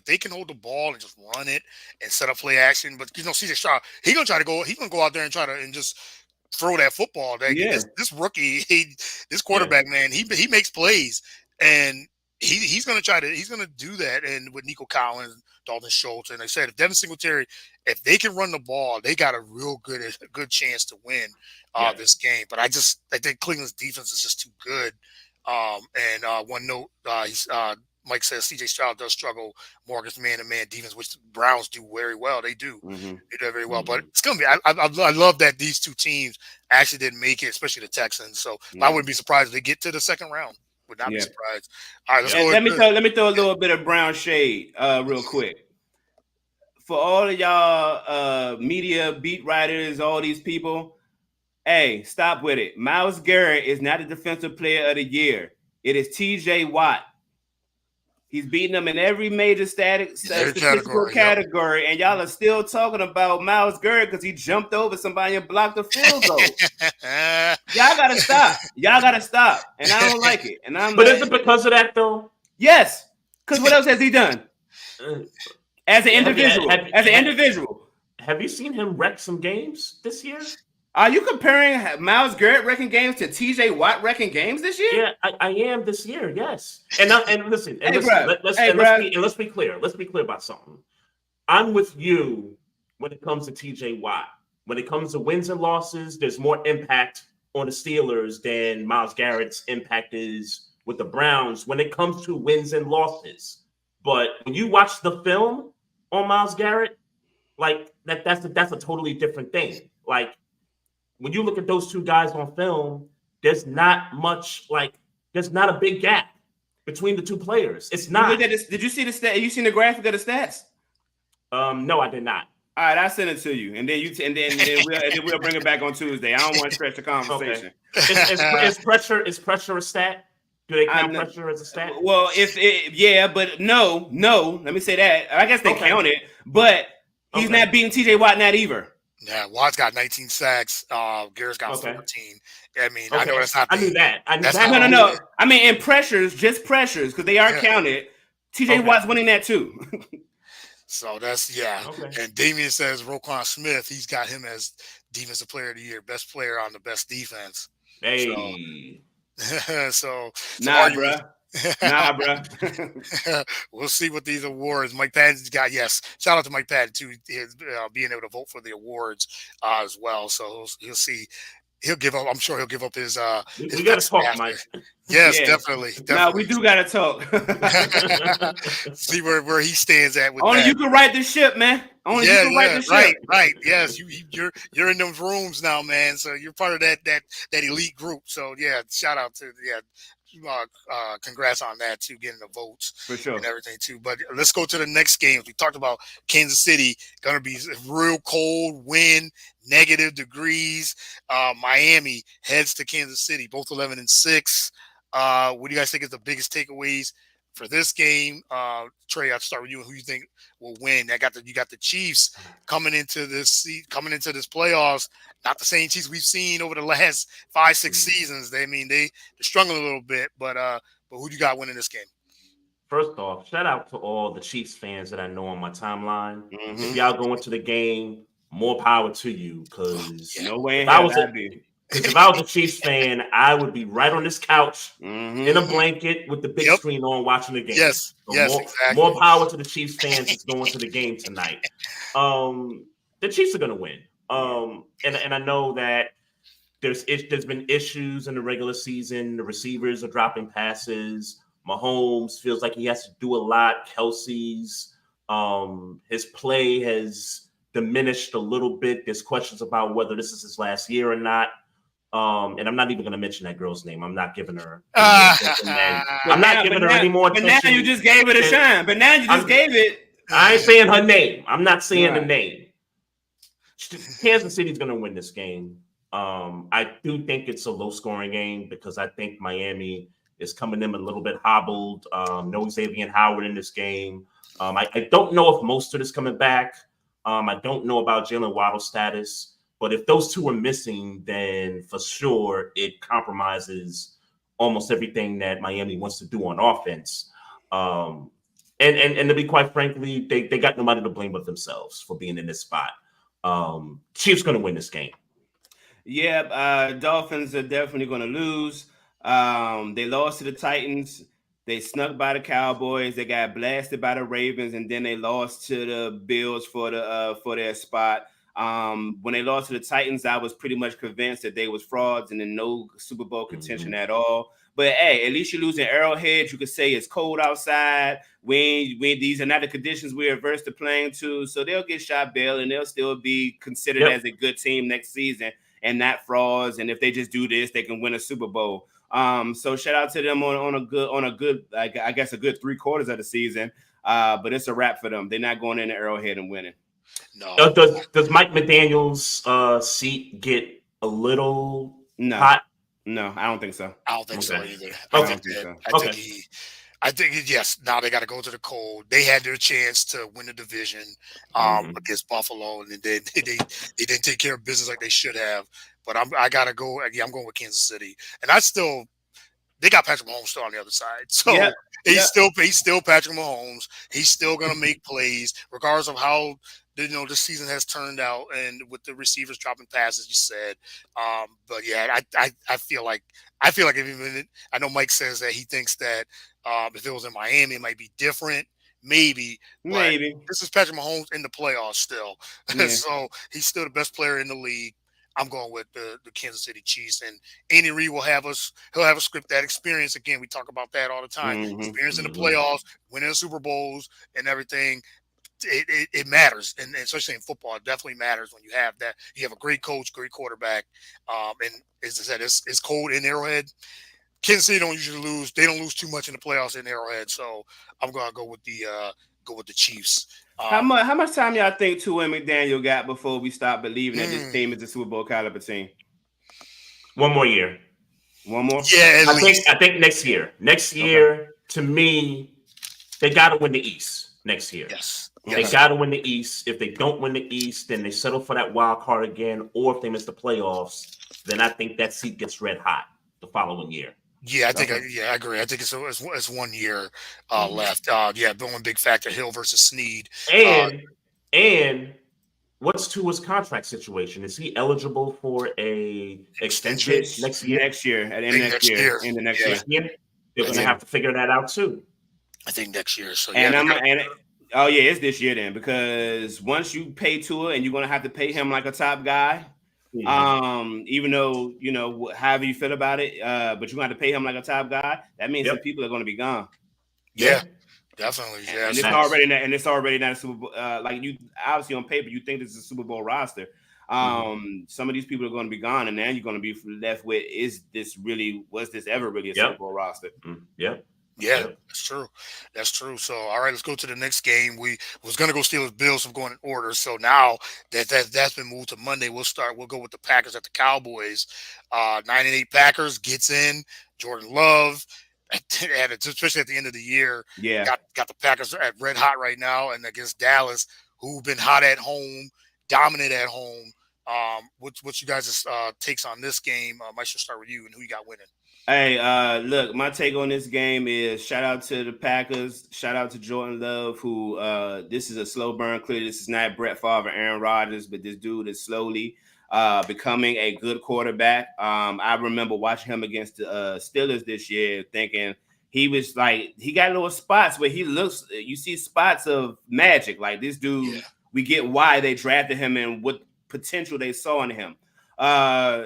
they can hold the ball and just run it and set up play action, but CJ Stroud, he's gonna go out there and try to and just throw that football. Like Yeah. this rookie, this Yeah. quarterback man, he makes plays, and he's gonna do that. And with Nico Collins, Dalton Schultz, and I said if Devin Singletary, if they can run the ball, they got a good chance to win Yeah. this game. But I think Cleveland's defense is just too good. And one note, Mike says CJ Stroud does struggle more against man-to-man defense, which the Browns do very well. They do. Mm-hmm. They do very well. But Mhm. it's going to be – I love that these two teams actually didn't make it, especially the Texans. So I wouldn't be surprised if they get to the second round. Would not be surprised. All right, let's Yeah. go. And let me throw a little bit of brown shade real quick. For all of y'all media beat writers, all these people, hey, stop with it. Myles Garrett is not the defensive player of the year. It is TJ Watt. He's beating them in every major statistical category, yep. And y'all are still talking about Myles Garrett because he jumped over somebody and blocked the field goal. Y'all gotta stop. Y'all gotta stop. And I don't like it. And But is it because of that though? Yes. Because what else has he done? As an individual. Have you seen him wreck some games this year? Are you comparing Myles Garrett wrecking games to TJ Watt wrecking games this year? Yeah, I am this year. Yes, and listen, let's be clear. Let's be clear about something. I'm with you when it comes to TJ Watt. When it comes to wins and losses, there's more impact on the Steelers than Myles Garrett's impact is with the Browns when it comes to wins and losses. But when you watch the film on Myles Garrett, like that's a totally different thing. Like, when you look at those two guys on film, there's not a big gap between the two players. It's not. Did you see the stat? You seen the graphic of the stats? No, I did not. All right, I'll send it to you, and then we'll bring it back on Tuesday. I don't want to stretch the conversation. Okay. Is pressure a stat? Do they count pressure as a stat? Well, but no. Let me say that. I guess they count it, but he's not beating TJ Watt not either. Yeah, Watt's got 19 sacks. Garrett's got 14. I mean, I know that's not. I knew that. No. I mean, in pressures, because they are counted. TJ Watt's winning that too. So that's Okay. And Damian says Roquan Smith. He's got him as defensive player of the year, best player on the best defense. Hey. So nah, bruh. We'll see what these awards. Mike Patton's got. Yes, shout out to Mike Patton too, being able to vote for the awards as well. So he'll see. He'll give up. I'm sure he'll give up his. We got to talk, Mike. Yes, definitely. No, we do got to talk. See where he stands at with Only that. You can write the ship, man. Only you can write the ship. Right. Yes, you're in those rooms now, man. So you're part of that elite group. So yeah, shout out to congrats on that too, getting the votes for sure and everything too. But let's go to the next games. We talked about Kansas City going to be real cold, wind, negative degrees. Miami heads to Kansas City, both 11-6. What do you guys think is the biggest takeaways for this game? Trey, I'll start with you. Who you think will win? You got the Chiefs coming into this playoffs. Not the same Chiefs we've seen over the last 5-6 seasons. They're struggling a little bit, but who do you got winning this game? First off, shout out to all the Chiefs fans that I know on my timeline. Mm-hmm. If y'all go into the game, more power to you. Because no way if I was a Chiefs fan, I would be right on this couch in a blanket with the big screen on watching the game. Yes, exactly. More power to the Chiefs fans that's going to the game tonight. The Chiefs are going to win. And I know that there's been issues in the regular season. The receivers are dropping passes. Mahomes feels like he has to do a lot. Kelsey's his play has diminished a little bit. There's questions about whether this is his last year or not. And I'm not even going to mention that girl's name. I'm not giving her. I'm not giving her any more attention. But now you just gave it a shine. I ain't saying her name. I'm not saying the name. Kansas City's going to win this game. I do think it's a low scoring game because I think Miami is coming in a little bit hobbled. No Xavier Howard in this game. I don't know if Mostert is coming back. I don't know about Jalen Waddle's status. But if those two are missing, then for sure it compromises almost everything that Miami wants to do on offense. Um, and to be quite frankly, they got nobody to blame but themselves for being in this spot. Chiefs going to win this game. Yeah, Dolphins are definitely going to lose. They lost to the Titans. They snuck by the Cowboys. They got blasted by the Ravens, and then they lost to the Bills for their spot. When they lost to the Titans, I was pretty much convinced that they was frauds and in no Super Bowl contention Mm-hmm. at all. But hey, at least you lose in Arrowhead. You could say it's cold outside. When these are not the conditions we're averse to playing to, so they'll get shot bail and they'll still be considered Yep. as a good team next season and not frauds. And if they just do this, they can win a Super Bowl. So shout out to them on a good I guess a good 3/4 of the season. But it's a wrap for them. They're not going in the Arrowhead and winning. No, Does Mike McDaniel's seat get a little No, hot? no, I don't think so. I don't think so Okay. either. I I Okay. think don't think that so. I think Okay. he I think yes. Now they got to go to the cold. They had their chance to win the division Mm-hmm. against Buffalo, and then they didn't take care of business like they should have. But I gotta go. Yeah, I'm going with Kansas City, and I still they got Patrick Mahomes still on the other side. Yeah, So yeah, he's still Patrick Mahomes. He's still gonna make plays, regardless of how this season has turned out, and with the receivers dropping passes, you said. But yeah, I feel like even I know Mike says that he thinks that if it was in Miami, it might be different, maybe. But maybe. this is Patrick Mahomes in the playoffs still, Yeah. so he's still the best player in the league. I'm going with the Kansas City Chiefs, and Andy Reid will have us. He'll have a script that experience again. We talk about that all the time. Mm-hmm. Experience in the Mm-hmm. playoffs, winning the Super Bowls, and everything. It matters, and especially in football, it definitely matters when you have that. You have a great coach, great quarterback, and as I said, it's cold in Arrowhead. Kansas City don't usually lose. They don't lose too much in the playoffs in Arrowhead, so I'm gonna go with the Chiefs. How much time y'all think Tua and McDaniel got before we stop believing that this Hmm, team is a Super Bowl caliber team? One more year. One more? yeah, at least. I think next year. Next Okay. year, to me, they got to win the East next year. Yes, They Okay. yes, got to win the East. If they don't win the East, then they settle for that wild card again. Or if they miss the playoffs, then I think that seat gets red hot the following year. yeah. Okay. I agree. I think it's 1 year Mhm. left. Yeah, the one big factor: Hill versus Snead. Uh, And and what's Tua's contract situation? Is he eligible for a extension Extension, This next year? next year, at the I end of think next next year, year. end of next Yeah, year. Next year, they're I going to think Yeah. have to figure that out too. next year. So yeah, And they I'm got. and oh yeah, it's this year then because once you pay Tua and you're gonna have to pay him like a top guy. Mhm. Even though however you feel about it, but you're gonna have to pay him like a top guy. That means some Yep. people are gonna be gone, Yeah, Yeah. definitely. and, Yeah. and So it's already not a Super Bowl. Like you obviously on paper, you think this is a Super Bowl roster. Mhm. Some of these people are going to be gone, and then you're going to be left with: was this ever really a Super Yep. Bowl roster? Yep. yeah, Yep. that's true. That's true. So all right, let's go to the next game. We was gonna go Steelers Bills from going in order. So now that's been moved to Monday. We'll go with the Packers at the Cowboys. 9-8 Packers gets in. Jordan Love. Especially at the end of the year, Yeah. got the Packers at red hot right now, and against Dallas, who've been hot at home, dominant at home. What's you guys' takes on this game? Mike, should start with you, and who you got winning. Hey, look, my take on this game is shout out to the Packers, shout out to Jordan Love, who this is a slow burn. Clearly, this is not Brett Favre, Aaron Rodgers, but this dude is slowly becoming a good quarterback. I remember watching him against the Steelers this year, thinking he was like he got little spots where he looks. You see spots of magic. Like this dude, Yeah. we get why they drafted him and what potential they saw in him.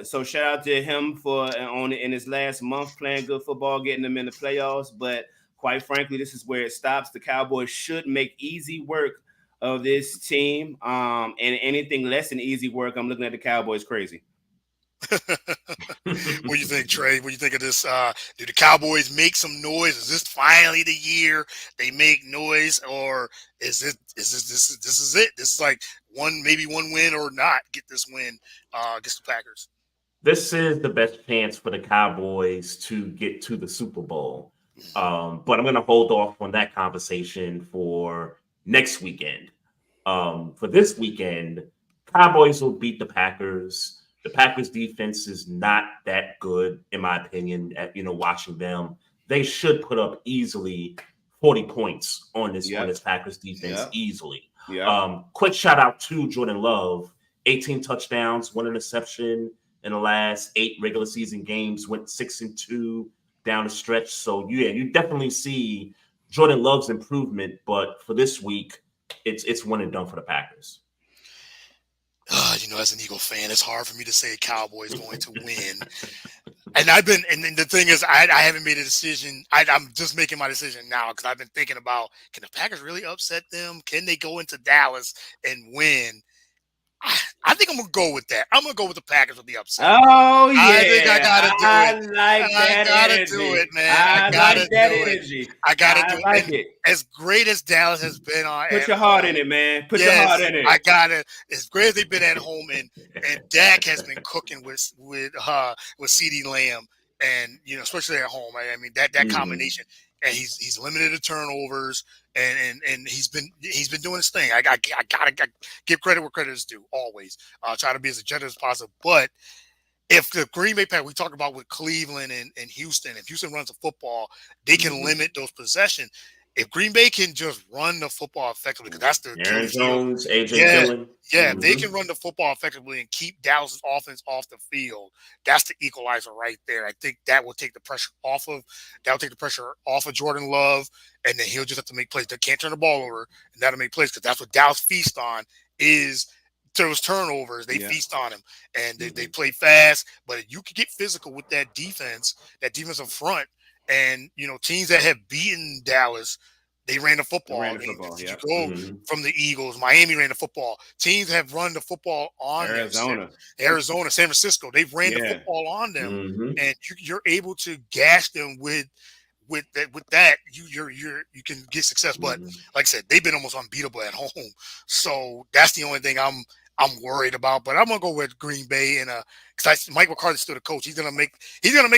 So shout out to him for on in his last month playing good football, getting them in the playoffs. But quite frankly, this is where it stops. The Cowboys should make easy work of this team. And anything less than easy work, I'm looking at the Cowboys crazy. What do you think, Trey? What do you think of this? Do the Cowboys make some noise? Is this finally the year they make noise, or is this is it? This is like maybe one win or not get this win against the Packers. This is the best chance for the Cowboys to get to the Super Bowl. But I'm going to hold off on that conversation for next weekend. For this weekend, Cowboys will beat the Packers. The Packers defense is not that good, in my opinion. At watching them, they should put up easily 40 points on Yep. this Packers defense Yep. easily. Yep. Quick shout out to Jordan Love, 18 touchdowns, 1 interception in the last 8 regular season games. Went 6-2 down the stretch. So yeah, you definitely see Jordan Love's improvement. But for this week, it's one and done for the Packers. As an Eagle fan, it's hard for me to say Cowboys going to win. And the thing is, I haven't made a decision. I'm just making my decision now because I've been thinking about, can the Packers really upset them? Can they go into Dallas and win? I think I'm going to go with that. I'm going to go with the Packers with the upset. Oh I think I yeah, got to do I it. like I that got to do energy. it, man. I I got to like that do it. energy. I got to I do it. like And it. as great as Dallas has been Put at your heart in home, it, man. Put your heart yes, in I it. got it. As great as they've been at home, and Dak has been cooking with CeeDee Lamb, and especially at home. I mean that Mhm. combination, and he's limited to turnovers, and he's been doing his thing. I gotta give credit where credit is due. Always try to be as objective as possible, but if the Green Bay Packers, we talk about with Cleveland and Houston, if Houston runs the football, they can Mhm. limit those possessions. If Green Bay can just run the football effectively, because that's the Aaron Achilles heel. Jones, AJ Yeah, Dillon. yeah. If they Mhm. can run the football effectively and keep Dallas' offense off the field, that's the equalizer right there. I think that will take the pressure off of Jordan Love, and then he'll just have to make plays. They can't turn the ball over, and that'll make plays because that's what Dallas feast on is those turnovers. They Yeah. feast on him, and they Mhm. play fast. But if you could get physical with that defensive front, and teams that have beaten Dallas, they ran the I ran football. the And football. if you Yep. go Mhm. from the Eagles, Miami ran the football. Teams have run the football on them. Arizona. Arizona, San Francisco, they've ran the Yeah. football on them, Mhm. and you're able to gash them with that you can get success. But Mhm. like I said, they've been almost unbeatable at home. So that's the only thing I'm worried about. But I'm gonna go with Green Bay and because Mike McCarthy's still the coach. He's gonna make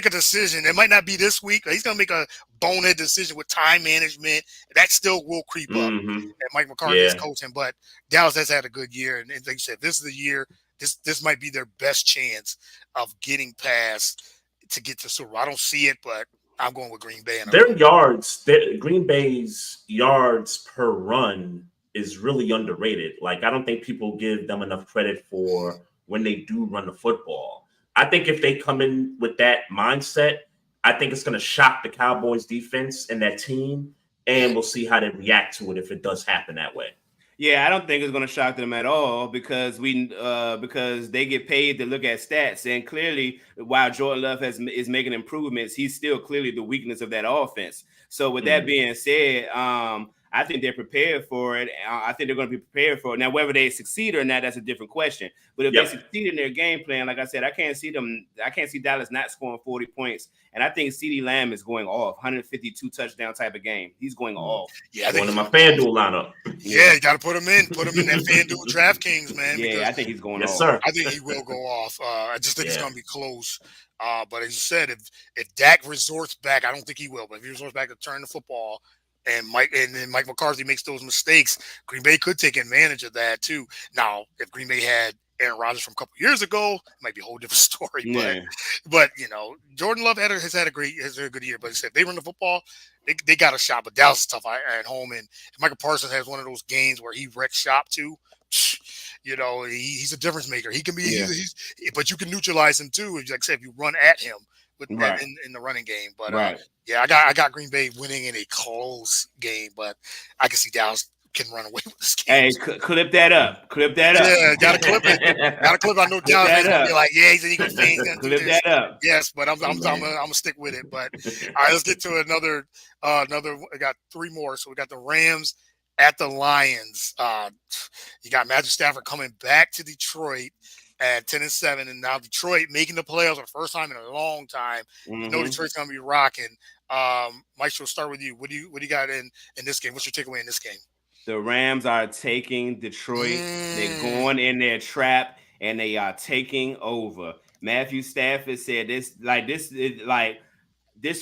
a decision. It might not be this week. He's gonna make a bonehead decision with time management. That still will creep up. Mhm. And Mike McCarthy is Yeah. coaching, but Dallas has had a good year, and like you said, this is the year. This might be their best chance of getting past to get to Super Bowl. I don't see it, but I'm going with Green Bay and a Their yards, Green Bay's yards per run is really underrated. Like I don't think people give them enough credit for when they do run the football. I think if they come in with that mindset, I think it's going to shock the Cowboys defense and that team, and we'll see how they react to it if it does happen that way. Yeah, I don't think it's going to shock them at all because they get paid to look at stats, and clearly, while Jordan Love is making improvements, he's still clearly the weakness of that offense. So, with that Mm. being said, I think they're prepared for it. I think they're going to be prepared for it. Now, whether they succeed or not, that's a different question. But if they Yep. succeed in their game plan, like I said, I can't see them. I can't see Dallas not scoring 40 points. And I think CeeDee Lamb is going off, 152 touchdown type of game. He's going Mm. off. Yeah, I think Going to he's my going to go off. FanDuel lineup. Yeah, Yeah. you got to put him in that FanDuel DraftKings, man, Yeah, because I think he's going Yes, off. sir. I think he will go off. I just think it's Yeah. going to be close. But as you said, if Dak resorts back, I don't think he will. But if he resorts back to turn the football, and then Mike McCarthy makes those mistakes, Green Bay could take advantage of that too. Now, if Green Bay had Aaron Rodgers from a couple years ago, it might be a whole different story. But Yeah. Jordan Love has had a good year. But if they run the football, they got a shot. But Dallas is tough at home, and if Michael Parsons has one of those games where he wrecks shop too. He's a difference maker. He can be, Yeah. but you can neutralize him too. Like I said, if you run at him with that Right. in the running game. But Right. yeah, I got Green Bay winning in a close game, but I can see Dallas can run away with this game. Hey, clip that up. Clip that up. Yeah, gotta clip it. Gotta clip it. I know Clip Dallas that fans gonna be up. like, yeah, he's an Eagle fan. He's gonna do Clip this. that up. Yes, but I'm Man. gonna stick with it. But all right, let's get to another. I got three more. So we got the Rams at the Lions. You got Matthew Stafford coming back to Detroit at 10-7, and now Detroit making the playoffs for the first time in a long time. Hmm. Detroit's gonna be rocking. Mike, we'll start with you. What do you got in this game? What's your takeaway in this game? The Rams are taking Detroit. They're Mm, going in their trap and they are taking over. Matthew Stafford said this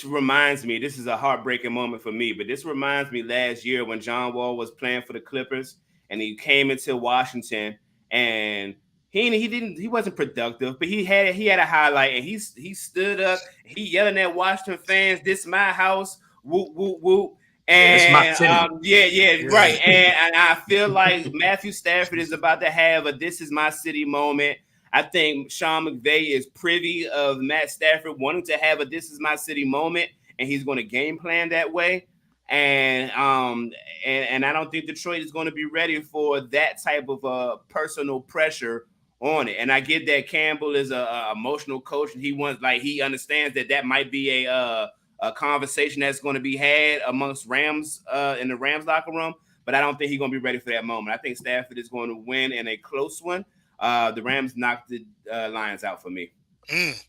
reminds me, this is a heartbreaking moment for me, but this reminds me last year when John Wall was playing for the Clippers and he came into Washington and he wasn't productive, but he had a highlight and he stood up, he yelling at Washington fans, "This my house, whoop whoop whoop." Yeah, this is my And city. yeah, Yeah. right. And I feel like Matthew Stafford is about to have a "this is my city" moment. I think Sean McVay is privy of Matt Stafford wanting to have a "this is my city" moment, and he's going to game plan that way. And I don't think Detroit is going to be ready for that type of personal pressure on it. And I get that Campbell is a emotional coach, and he understands that might be a conversation that's going to be had amongst Rams in the Rams locker room. But I don't think he's going to be ready for that moment. I think Stafford is going to win in a close one. The Rams knocked the Lions out for me. Mm.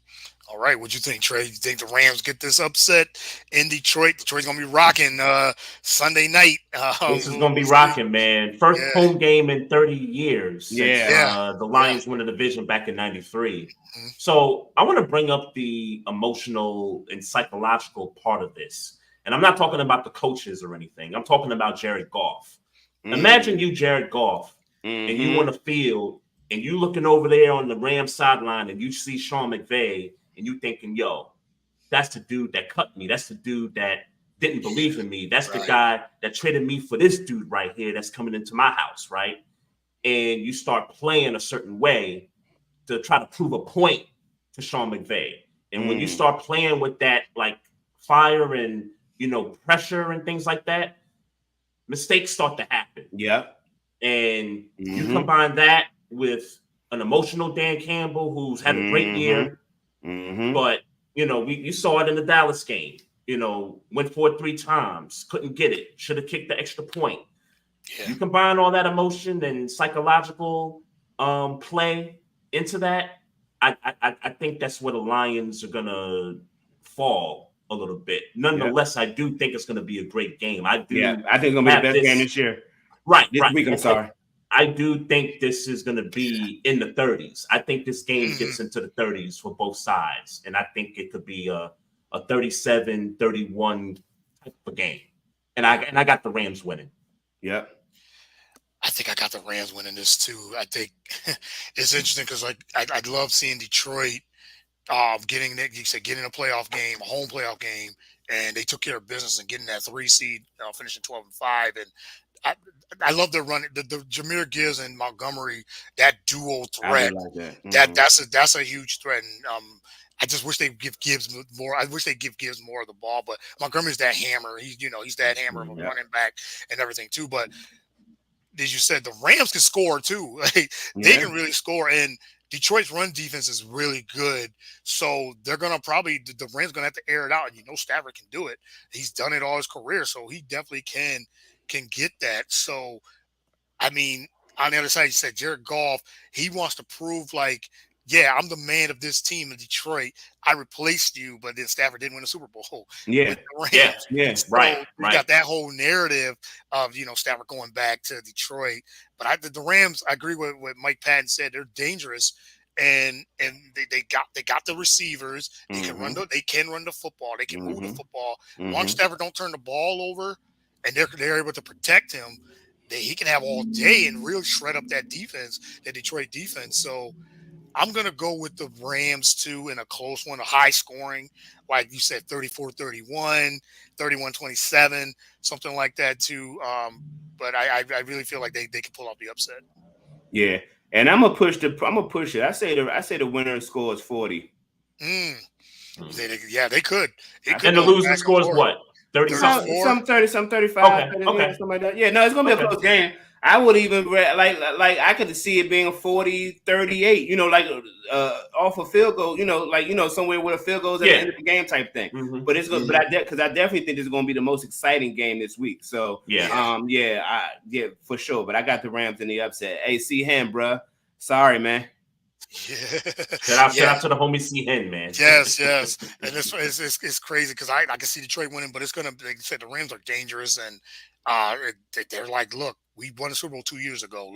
All right, what you think, Trey? You think the Rams get this upset in Detroit? Detroit's gonna be rocking Sunday night. This is We'll gonna be see. rocking, man. First Yeah, home game in 30 years since Yeah. yeah, the yeah. Lions won the division back in '93. Mhm. So I want to bring up the emotional and psychological part of this. And I'm not talking about the coaches or anything. I'm talking about Jared Goff. Imagine you, Jared Goff, and you Mm-hmm. on the field and you looking over there on the Rams sideline and you see Sean McVay and you thinking, yo, that's the dude that cut me. That's the dude that didn't believe in me. That's the Right. guy that traded me for this dude right here that's coming into my house, right? And you start playing a certain way to try to prove a point to Sean McVay. And when you start playing with that like fire and pressure and things like that, mistakes start to happen. Yep. And you Mm-hmm. combine that with an emotional Dan Campbell who's had a great Mm-hmm. year, Mm-hmm. but you saw it in the Dallas game. Went for it 3 times, couldn't get it, should have kicked the extra point. Yeah. You combine all that emotion and psychological play into that. I think that's where the Lions are gonna fall a little bit. Nonetheless, I do think it's gonna be a great game. I Yeah, do I think it's gonna be the have best game this this year. right. This week, I'm sorry. I do think this is going to be in the 30s. I think this game Mhm. gets into the 30s for both sides. And I think it could be a 37-31 type of game. And I got the Rams winning. Yep. I think I got the Rams winning this too. I think it's interesting because like I love seeing Detroit getting that you said getting a playoff game, a home playoff game, and they took care of business and getting that 3 seed, finishing 12-5, and I, I love their run. The Jameer Gibbs and Montgomery, that dual I do threat. like that. That's a huge threat. And I just wish they give Gibbs more. I wish they give Gibbs more of the ball. But Montgomery's that hammer. He's that hammer of a Yep. running back and everything too. But as you said, the Rams can score too. Like, they Yeah. can really score, and Detroit's run defense is really good. So they're gonna probably the Rams gonna have to air it out, and Stafford can do it. He's done it all his career, so he definitely can get that. So I mean, on the other side, you said Jared Goff. He wants to prove like, yeah, I'm the man of this team in Detroit. I replaced you, but then Stafford didn't win a Super Bowl Yeah. with the Yeah. Rams. Yeah. Right. So we Right. got that whole narrative of Stafford going back to Detroit. But the Rams, I agree with what Mike Patton said. They're dangerous, and they got the receivers. They can run the football. They can move the football. As long as Stafford don't turn the ball over, and they're able to protect him, he can have all day and really shred up that defense, that Detroit defense. So I'm going to go with the Rams too in a close one, a high scoring, like you said, 34-31, 31-27, something like that too. But I really feel like they can pull off the upset. Yeah. And I'm gonna push it. I say the winner scores 40. Mm. Mm. They could. It could And the go losing back and score is forth. what? 30 something? 34. Some 30, some 35, Okay. 30, Okay. something like that. Yeah, no, it's gonna be a Okay. close game. I would even like I could see it being a 40-38, like off a field goal, somewhere where a field goal is at the Yeah. end of the game type thing. Mhm. But it's good, Mhm. because I definitely think this is gonna be the most exciting game this week. So Yeah. yeah, for sure. But I got the Rams in the upset. Hey, C Hen, bruh. Sorry, man. Yeah. Shout Yeah. out to the homie C Hen, man. Yes, yes, and it's crazy because I can see Detroit winning, but it's gonna, like you said, the Rams are dangerous, and they're like, look, We won the Super Bowl 2 years ago.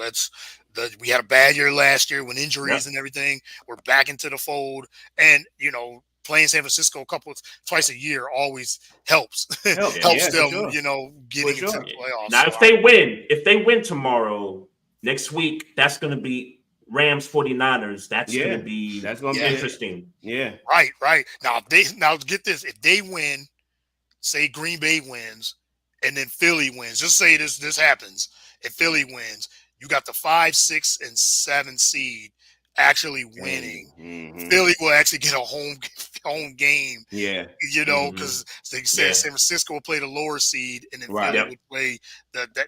We had a bad year last year when injuries Yep. and everything. We're back into the fold, and playing San Francisco twice a year always helps Help. Yeah. helps Yeah, for them, sure. For getting into the sure. Yeah. playoffs. Now, So if they win tomorrow, next week, that's going to be Rams 49ers. That's going Yeah. to be That's gonna Yeah. be interesting. yeah. right. Now get this: if they win, say Green Bay wins, and then Philly wins. Just say this happens. If Philly wins, you got the 5, 6, and 7 seed actually winning. Mm-hmm. Philly will actually get a home game, Yeah. Mhm. because they said Yeah. San Francisco will play the lower seed, and then Right. Philly Yep. would play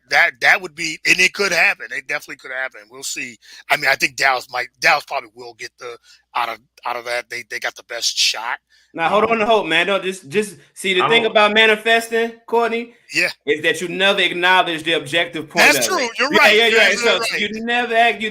that would be, and it could happen. It definitely could happen. We'll see. I mean, I think Dallas probably will get the out of that. They got the best shot. Now hold on to hope, man. Don't just see the I thing don't. about manifesting, Courtney, Yeah, is that you never acknowledge the objective point that's of true. it. You're Yeah, right. yeah, You're you're right. actually So right. you never You're actually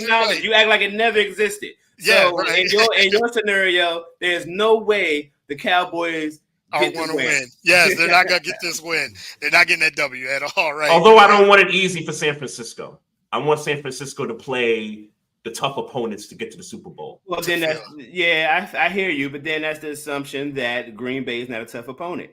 acknowledge. right. You act like it never existed. Yeah, So right. in your scenario, there's no way the Cowboys Or get the want to win. win. Yes, they're not gonna get this win. They're not getting that W at all. Right. Although I don't want it easy for San Francisco. I want San Francisco to play the tough opponents to get to the Super Bowl. Well, then I hear you, but then that's the assumption that Green Bay is not a tough opponent,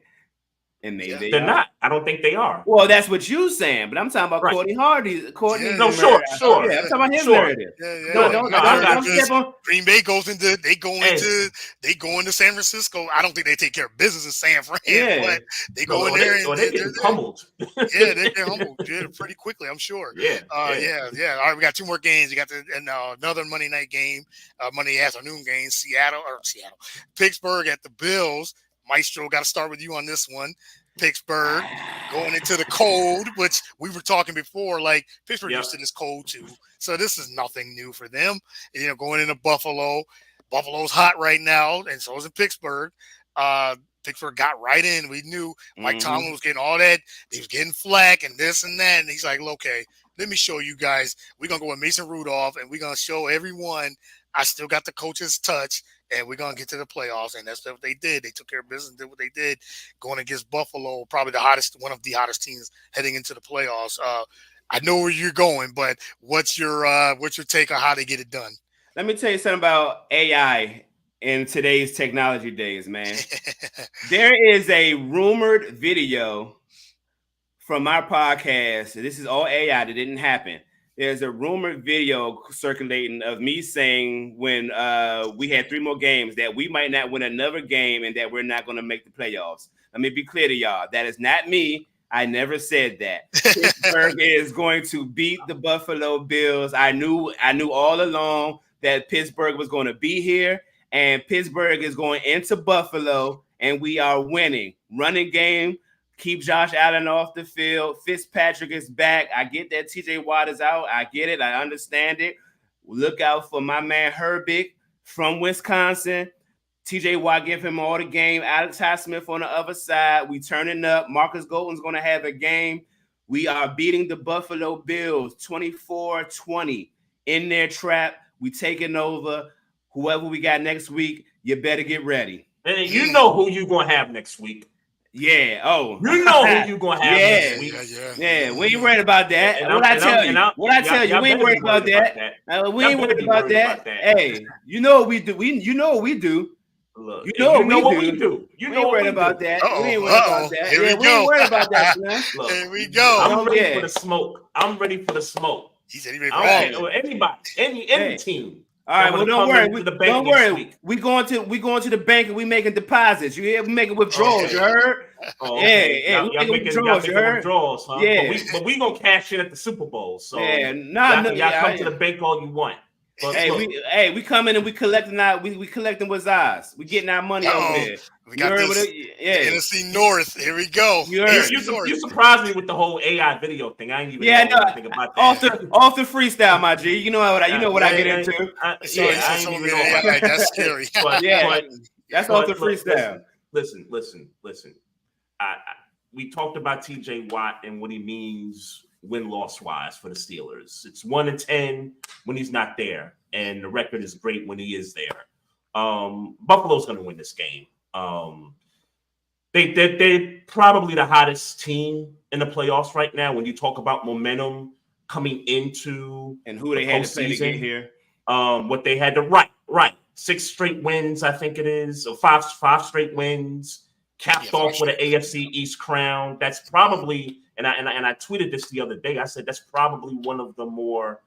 and maybe they They're are. not. I don't think they are. Well, that's what you're saying, but I'm talking about Right. Courtney Hardy. Courtney's No, narrative. sure. Yeah, I'm talking about his Sure. narrative. Yeah. No, Don't I got Because step on. Green Bay goes into they go Hey. into San Francisco. I don't think they take care of business in San Fran, Yeah. but they go in there and they get pummeled. yeah, they get humbled pretty quickly, I'm sure. Yeah. All right, we got 2 more games. You got another Monday night game, Monday afternoon game. Seattle, Pittsburgh at the Bills. Maestro, got to start with you on this one. Pittsburgh going into the cold, which we were talking before. Like Pittsburgh used to this cold too, so this is nothing new for them. Going into Buffalo. Buffalo's hot right now, and so is in Pittsburgh. Pittsburgh got right in. We knew Mike Tomlin was getting all that. He was getting flack and this and that, and he's like, "Okay, let me show you guys. We're gonna go with Mason Rudolph, and we're gonna show everyone I still got the coach's touch." And we're gonna get to the playoffs, and that's what they did. They took care of business, did what they did, going against Buffalo, probably one of the hottest teams heading into the playoffs. I know where you're going, but what's your take on how they get it done? Let me tell you something about AI in today's technology days, man. There is a rumored video from our podcast. This is all AI. That didn't happen. There's a rumored video circulating of me saying when we had 3 more games that we might not win another game and that we're not going to make the playoffs. Let me be clear to y'all. That is not me. I never said that. Pittsburgh is going to beat the Buffalo Bills. I knew all along that Pittsburgh was going to be here, and Pittsburgh is going into Buffalo, and we are winning. Running game. Keep Josh Allen off the field. Fitzpatrick is back. I get that TJ Watt is out. I get it. I understand it. Look out for my man Herbig from Wisconsin. TJ Watt give him all the game. Alex Highsmith on the other side. We turning up. Marcus Golden's going to have a game. We are beating the Buffalo Bills 24-20 in their trap. We taking over. Whoever we got next week, you better get ready. And you know who you going to have next week. Yeah. Oh, you know who you gonna have next week. Yeah. We ain't worried about that. What I tell you, we ain't worried about that. We ain't worried about that. Hey, you know what we do. You know what we do. Look, you know what we do. You ain't worried about that. We ain't worried about that. Here we ain't worried about that. Look, here we go. I'm ready for the smoke. I'm ready for the smoke. He said he ready for anybody, any team. All right, well, don't worry. Don't worry. We going to the bank and we making deposits. You hear? We making withdrawals. Okay. You heard? Oh, okay. Yeah. Y'all making withdrawals, huh? Yeah. But we gonna cash in at the Super Bowl. So yeah, y'all come to the bank all you want. But we coming and we collecting we collecting what's ours. We getting our money over there. We got this. NFC North. Here we go. You surprised me with the whole AI video thing. I ain't even know anything about that. Off the freestyle, my G. You know what I get into. I ain't even know. That's scary. But that's off the freestyle. Listen. We talked about TJ Watt and what he means win-loss wise for the Steelers. It's 1-10 when he's not there, and the record is great when he is there. Buffalo's going to win this game. They're probably the hottest team in the playoffs right now. When you talk about momentum coming into and who the they had to play to get postseason, here. what they had to right 6 straight wins, I think it is, or five straight wins, Yeah, capped five off with an straight. AFC East crown. That's probably, and I tweeted this the other day. I said that's probably one of the more,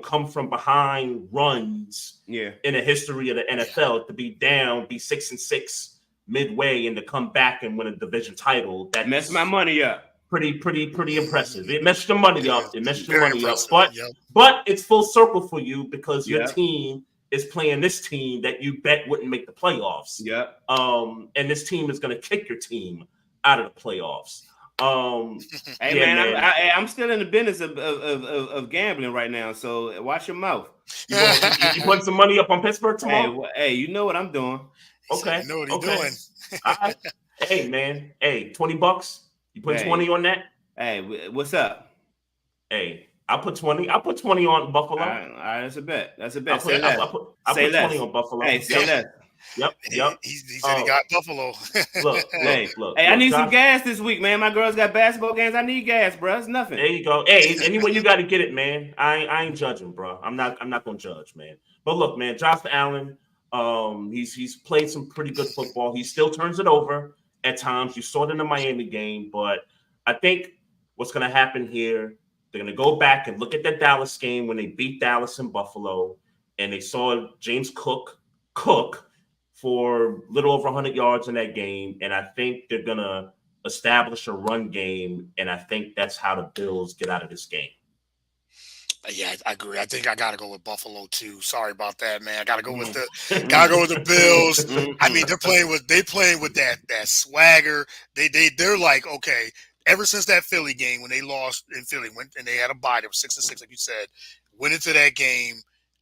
come from behind runs Yeah. in the history of the Yeah, NFL, to be down, be 6-6 midway, and to come back and win a division title. Mess my That's money up. pretty impressive. It messed your money it up. is It messed your very money up. impressive. But Yep. but it's full circle for you because your Yep. team is playing this team that you bet wouldn't make the playoffs. Yep. And this team is going to kick your team out of the playoffs. Hey Yeah, man, man. I'm still in the business of gambling right now, so watch your mouth. You putting some money up on Pittsburgh Hey, tomorrow? hey, you know what I'm doing. He said, "You Okay, know what he's okay. doing." All right. Hey, man. Hey, $20. You put 20 Hey, on that? hey, what's up? Hey, I'll put 20. I'll put 20 on Buffalo. All right, that's a bet. That's a I'll bet. Say put I'll, less. I'll put I'll Say put 20 less. on Buffalo. Hey, say less. Yep. He said he got Buffalo. Look, look, Hey, look, hey, I look, need some Josh. gas this week, man. My girls got basketball games. I need gas, bro. It's nothing. There you go. Hey, anyway, you got to get it, man. I ain't judging, bro. I'm not gonna judge, man. But look, man, Josh Allen, he's played some pretty good football. He still turns it over at times. You saw it in the Miami game, but I think what's gonna happen here, they're gonna go back and look at that Dallas game when they beat Dallas in Buffalo, and they saw James Cook for a little over 100 yards in that game, and I think they're gonna establish a run game, and I think that's how the Bills get out of this game. Yeah, I agree. I think I gotta go with Buffalo too. Sorry about that, man. I gotta go with Mm, the mm, gotta go with the Bills. I mean, mm. they playing with that swagger. They're like, okay, ever since that Philly game when they lost in Philly, went and they had a bye, they were 6-6, like you said, went into that game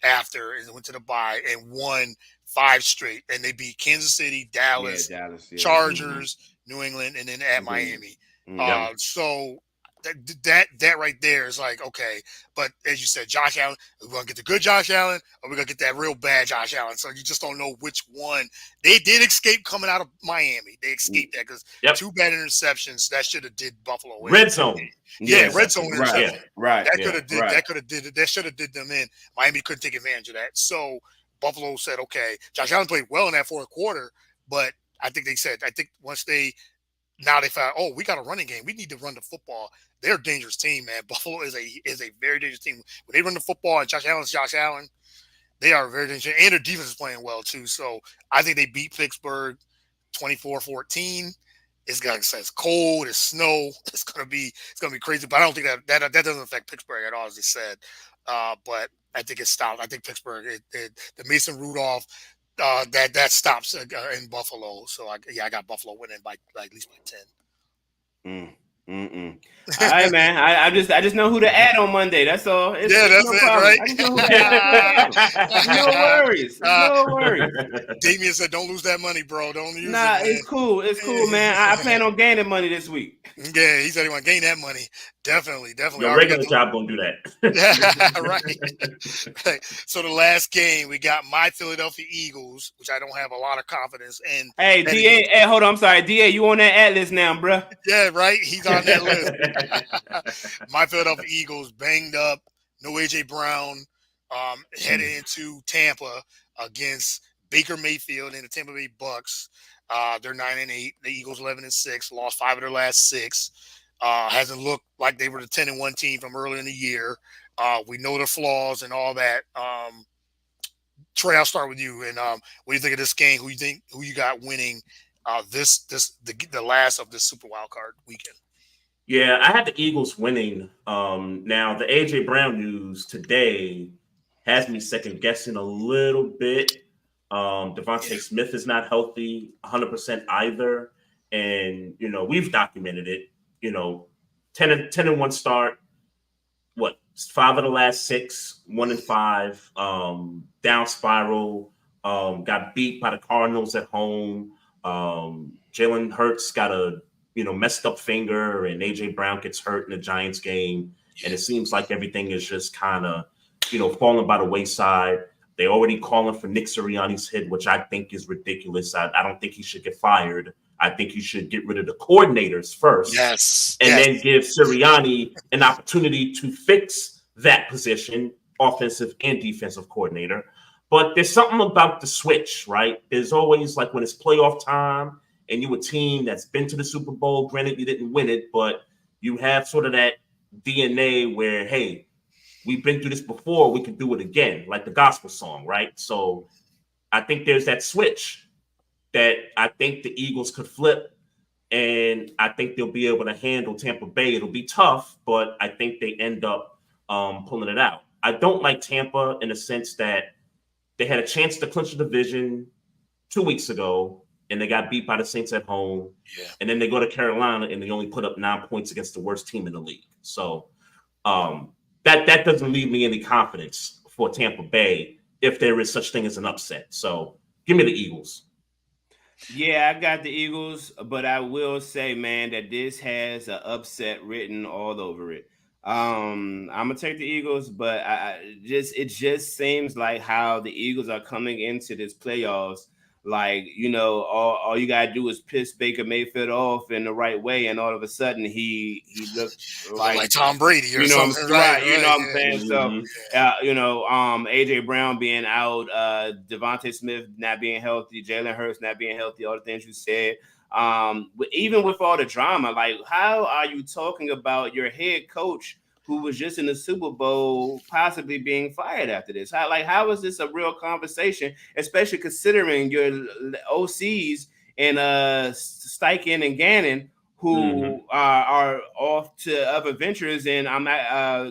after and went to the bye and won five straight. And they beat Kansas City, Yeah, Dallas, Dallas. Yeah, they beat them. Chargers, New England, and then at Mhm, Miami. mhm. Yep. So that right there is like, okay, but as you said, Josh Allen, are we gonna get the good Josh Allen, or we gonna get that real bad Josh Allen? So you just don't know which one. They did escape coming out of Miami. They Mm. escaped that because Yep. two bad interceptions that should have did Buffalo in. Red zone Yeah, red Yeah, zone interceptions. right, Yeah. interception. right, That could Yeah. have did right. that could have did that should have did them in. Miami couldn't take advantage of that. So Buffalo said, okay, Josh Allen played well in that fourth quarter, but I think once they now they found, oh, we got a running game. We need to run the football. They're a dangerous team, man. Buffalo is a very dangerous team. When they run the football and Josh Allen's Josh Allen, they are very dangerous. And their defense is playing well too. So I think they beat Pittsburgh 24-14. It's cold, it's snow. It's gonna be crazy. But I don't think that doesn't affect Pittsburgh at all, as they said. But I think it stopped. I think Pittsburgh, the Mason Rudolph, that stops in Buffalo. So I got Buffalo winning by at least by 10. Mm, all right, man. I just know who to add on Monday. That's all. Yeah, It's that's no it, problem. right? I just know who to add. No problem. No worries. uh, No worries. Damien said, "Don't lose that money, bro. Don't use it, Nah, man." it's cool. It's cool, man. I plan on gaining money this week. Yeah, he said he want to gain that money. Definitely. I Your already got regular job gonna do yeah, that. right. Right. So the last game, we got my Philadelphia Eagles, which I don't have a lot of confidence in. Hey, heading Da. Hey, hold on. I'm sorry, Da. You on that Atlas now, bruh? Yeah, right. He's on that list. My Philadelphia Eagles banged up. No AJ Brown. Headed into Tampa against Baker Mayfield and the Tampa Bay Bucks. They're 9-8. The Eagles 11-6. Lost five of their last six. Hasn't looked like they were the 10-1 team from earlier in the year. We know the flaws and all that. Trey, I'll start with you. And what do you think of this game? Who you got winning the last of the Super Wild Card weekend? Yeah, I had the Eagles winning. Now the AJ Brown news today has me second guessing a little bit. Yeah, Devontae Smith is not healthy 100% either, and we've documented it. 10-1 start. What, 5 of the last 6, 1-5. Down spiral. Got beat by the Cardinals at home. Jalen Hurts got a messed up finger, and AJ Brown gets hurt in the Giants game, and it seems like everything is just kind of falling by the wayside. They already calling for Nick Sirianni's head, which I think is ridiculous. I don't think he should get fired. I think you should get rid of the coordinators first Yes, and yes, then give Sirianni an opportunity to fix that position, offensive and defensive coordinator. But there's something about the switch, right? There's always like when it's playoff time and you a team that's been to the Super Bowl. Granted, you didn't win it, but you have sort of that DNA where, hey, we've been through this before, we can do it again, like the gospel song, right? So I think there's that switch that I think the Eagles could flip, and I think they'll be able to handle Tampa Bay. It'll be tough, but I think they end up pulling it out. I don't like Tampa in the sense that they had a chance to clinch the division 2 weeks ago, and they got beat by the Saints at home. yeah. And then they go to Carolina, and they only put up 9 points against the worst team in the league. So that doesn't leave me any confidence for Tampa Bay if there is such thing as an upset. So give me the Eagles. Yeah, I got the Eagles, but I will say, man, that this has an upset written all over it. I'm gonna take the Eagles, but it just seems like how the Eagles are coming into this playoffs. Like, all you gotta do is piss Baker Mayfield off in the right way, and all of a sudden he looked You look like like, Tom Brady or something, right? right, Right? what I'm saying. So, Mm-hmm. AJ Brown being out, Devontae Smith not being healthy, Jalen Hurts not being healthy, all the things you said. Even with all the drama, like, how are you talking about your head coach who was just in the Super Bowl possibly being fired after this? How is this a real conversation, especially considering your OCs and Steichen and Gannon, Mm-hmm. who are off to other ventures, and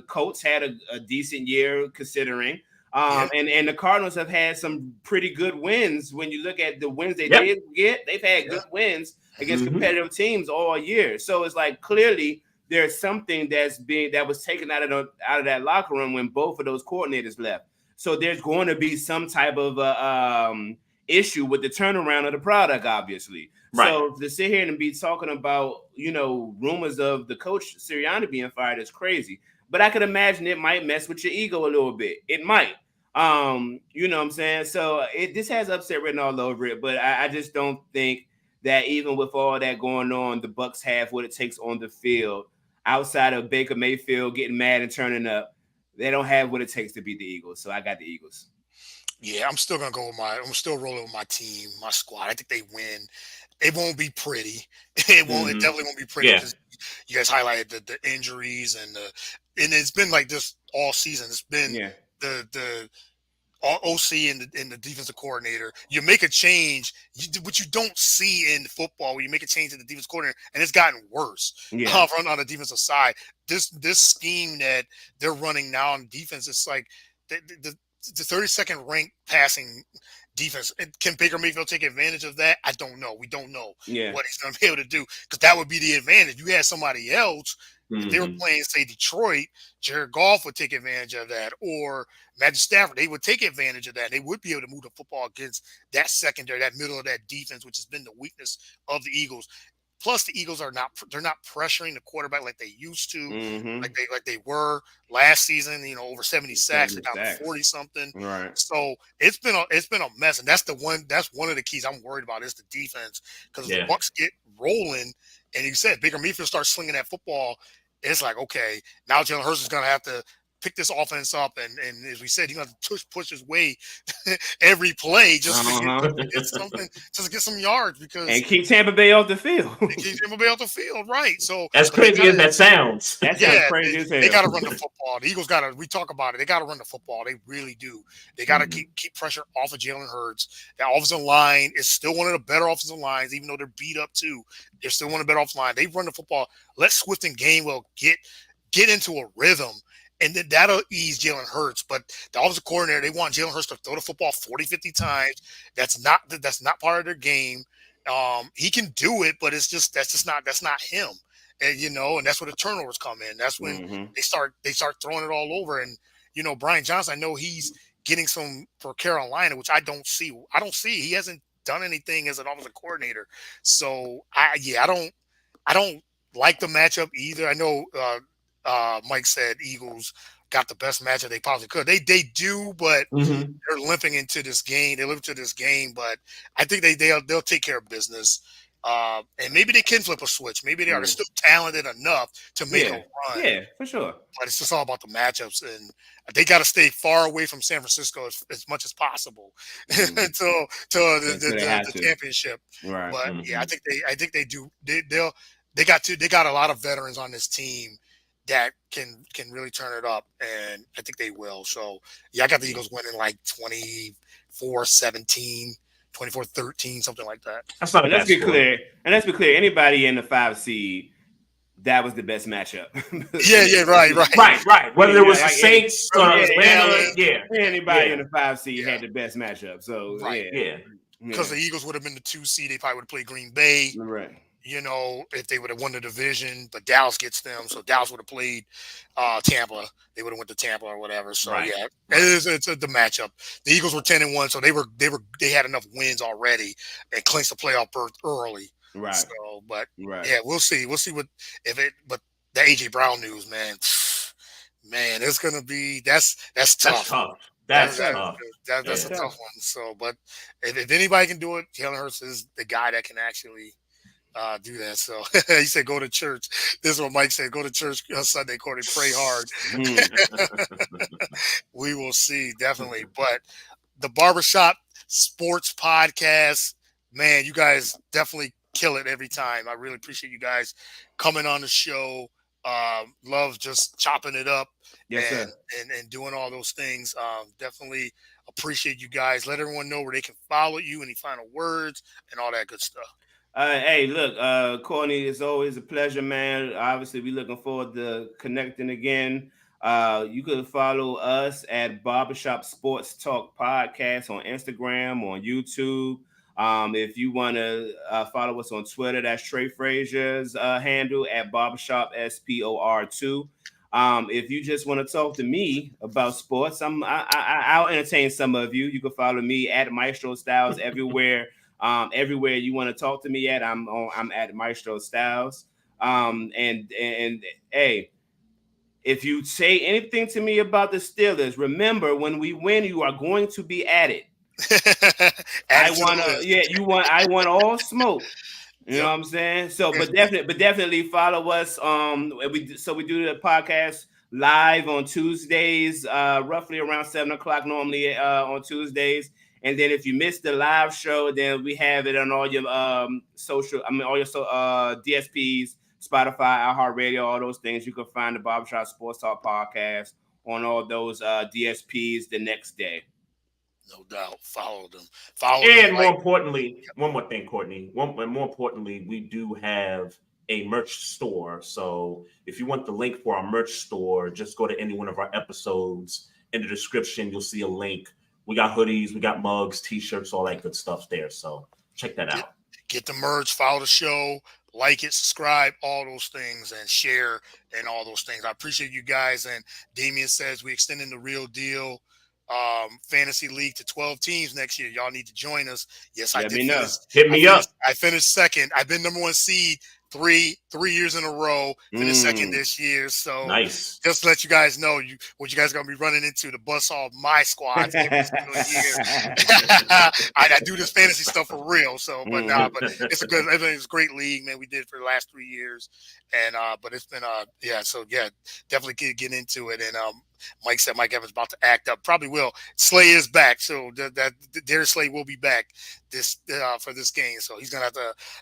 Colts had a decent year considering. Yeah, And the Cardinals have had some pretty good wins. When you look at the wins they Yep. did get, they've had yeah. good wins against Mm-hmm. competitive teams all year. So it's like clearly there's something that was taken out of that locker room when both of those coordinators left. So there's going to be some type of issue with the turnaround of the product, obviously. Right. So to sit here and be talking about, rumors of the coach Sirianni being fired is crazy. But I could imagine it might mess with your ego a little bit. It might. You know what I'm saying? So this has upset written all over it, but I just don't think that even with all that going on, the Bucks have what it takes on the field. Outside of Baker Mayfield getting mad and turning up, they don't have what it takes to beat the Eagles. So I got the Eagles. Yeah, I'm still gonna go with I'm still rolling with my team, my squad. I think they win. It won't be pretty. It won't. It Mm-hmm. definitely won't be pretty Yeah. because you guys highlighted the injuries and it's been like this all season. It's been Yeah. the OC and the defensive coordinator. You make a change, what you don't see in football, where you make a change in the defensive coordinator, and it's gotten worse Yeah. on the defensive side. This scheme that they're running now on defense, it's like the 32nd ranked passing defense. Can Baker Mayfield take advantage of that? I don't know. We don't know Yeah. what he's going to be able to do because that would be the advantage. You had somebody else. If they were Mm-hmm. playing, say, Detroit, Jared Goff would take advantage of that, or Matthew Stafford, they would take advantage of that. They would be able to move the football against that secondary, that middle of that defense, which has been the weakness of the Eagles. Plus, the Eagles they're not pressuring the quarterback like they used to, Mm-hmm. like they were last season. Over 70 sacks, they're 70 down to sacks. 40 something. Right. So it's been a mess, and that's one of the keys I'm worried about is the defense because if the Yeah. Bucks get rolling, and you said Baker Mayfield starts slinging that football, it's like okay, now Jalen Hurts is going to have to pick this offense up, and as we said, he's going to push his way every play Uh-huh. just to get something, just to get some yards because And keep Tampa Bay off the field. they keep him off the field, right? So, As but they crazy got as that sounds. That sounds yeah, crazy as they hell. got to run the football. The Eagles got to. We talk about it. They got to run the football. They really do. They got to Mhm. keep pressure off of Jalen Hurts. That offensive line is still one of the better offensive lines, even though they're beat up too. They're still one of the better offensive line. They run the football. Let Swift and Gainwell get into a rhythm. And then that'll ease Jalen Hurts. But the offensive coordinator, they want Jalen Hurts to throw the football 40, 50 times. That's not part of their game. He can do it, but that's not him. And that's where the turnovers come in. That's when Mm-hmm. they start throwing it all over. And Brian Johnson, I know he's getting some for Carolina, which I don't see. He hasn't done anything as an offensive coordinator. So I don't like the matchup either. I know Mike said Eagles got the best matchup they possibly could. They do, but Hmm. they're limping into this game. They limp to this game, but I think they'll take care of business. And maybe they can flip a switch. Maybe they are Mm. still talented enough to make a Yeah, run. yeah, for sure. But it's just all about the matchups, and they got to stay far away from San Francisco as much as possible Mm. until to Until they have the to. championship. Right. But yeah, Hmm. I think they do. They got a lot of veterans on this team that can really turn it up, and I think they will. So yeah, I got the Yeah. Eagles winning like 24-17, 24-13, something like that. That's not a And let's bad be score. clear. And let's be clear. Anybody in the 5 seed, that was the best matchup. Yeah, yeah, right, right. Right, right. Whether it was Yeah, the like Saints From or New Atlanta, Orleans, yeah, anybody in yeah, the 5 seed yeah, had the best matchup. So right. yeah, yeah. Because yeah, the Eagles would have been the 2 seed, they probably would have played Green Bay. right. If they would have won the division, but Dallas gets them, so Dallas would have played Tampa. They would have went to Tampa or whatever. So Right, yeah, right. the matchup. The Eagles were 10-1, so they had enough wins already and clinched the playoff berth early. Right, So, but right. yeah, we'll see. We'll see what if it. But the AJ Brown news, man, man, it's gonna be that's That's tough. tough. Yes, That's sir. tough. That's That's a Yeah. tough. tough one. So, but if anybody can do it, Jalen Hurts is the guy that can actually do that. So he said, "Go to church." This is what Mike said: "Go to church on Sunday, Courtney. Pray hard." Mm. We will see, definitely. But the Barbershop Sports Podcast, man, you guys definitely kill it every time. I really appreciate you guys coming on the show. Love just chopping it up Yes, and sir. and doing all those things. Definitely appreciate you guys. Let everyone know where they can follow you. Any final words and all that good stuff. Hey, look, Courtney, it's always a pleasure, man. Obviously, we looking forward to connecting again. You can follow us at Barbershop Sports Talk Podcast on Instagram, on YouTube. If you want to follow us on Twitter, that's Trey Frazier's handle at Barbershop SPOR2. If you just want to talk to me about sports, I'll entertain some of you. You can follow me at Maestro Styles everywhere. Everywhere you want to talk to me at, I'm at Maestro Styles. And hey, if you say anything to me about the Steelers, remember when we win, you are going to be at it. Add I it to the wanna, list. yeah, I want all smoke. You know Yep. what I'm saying? So, but definitely follow us. We do the podcast live on Tuesdays, roughly around 7 o'clock normally on Tuesdays. And then if you missed the live show, then we have it on all your all your DSPs, Spotify, iHeartRadio, all those things. You can find the Barbershop Sports Talk podcast on all those DSPs the next day. No doubt. Follow them. Follow them And more like importantly, one more thing, Courtney. More importantly, we do have a merch store. So if you want the link for our merch store, just go to any one of our episodes. In the description, you'll see a link. We got hoodies, we got mugs, t-shirts, all that good stuff there. So check that get out. get the merch, follow the show, like it, subscribe, all those things, and share and all those things. I appreciate you guys. And Damian says we extending the real deal fantasy league to 12 teams next year. Y'all need to join us. Yes, I Let did me know. finish. Hit me up. I finished second. I've been number one seed three years in a row. Finished second Mm. this year. So Nice. just to let you guys know what you guys are gonna be running into the bus off my squads every single year. I do this fantasy stuff for real. So, Mhm. but it's a good, it's a great league, man. We did it for the last 3 years, and but it's been yeah. So yeah, definitely get into it. And Mike said Mike Evans about to act up. Probably will. Slay is back, so that Darius Slay will be back this for this game. So he's gonna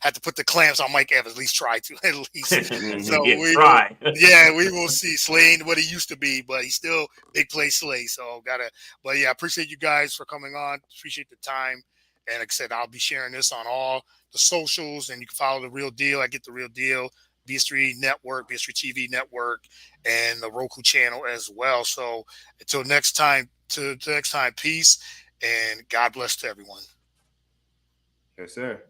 have to put the clamps on Mike Evans. At least try to at least. So Yeah, we will. try. Yeah, we will see. Slay ain't what he used to be, but he's still big play Slay. So gotta. But yeah, I appreciate you guys for coming on. Appreciate the time. And like I said, I'll be sharing this on all the socials, and you can follow the Real Deal. I get the Real Deal. BS3 Network, BS3 TV Network, and the Roku channel as well. So until next time, peace and God bless to everyone. Yes, sir.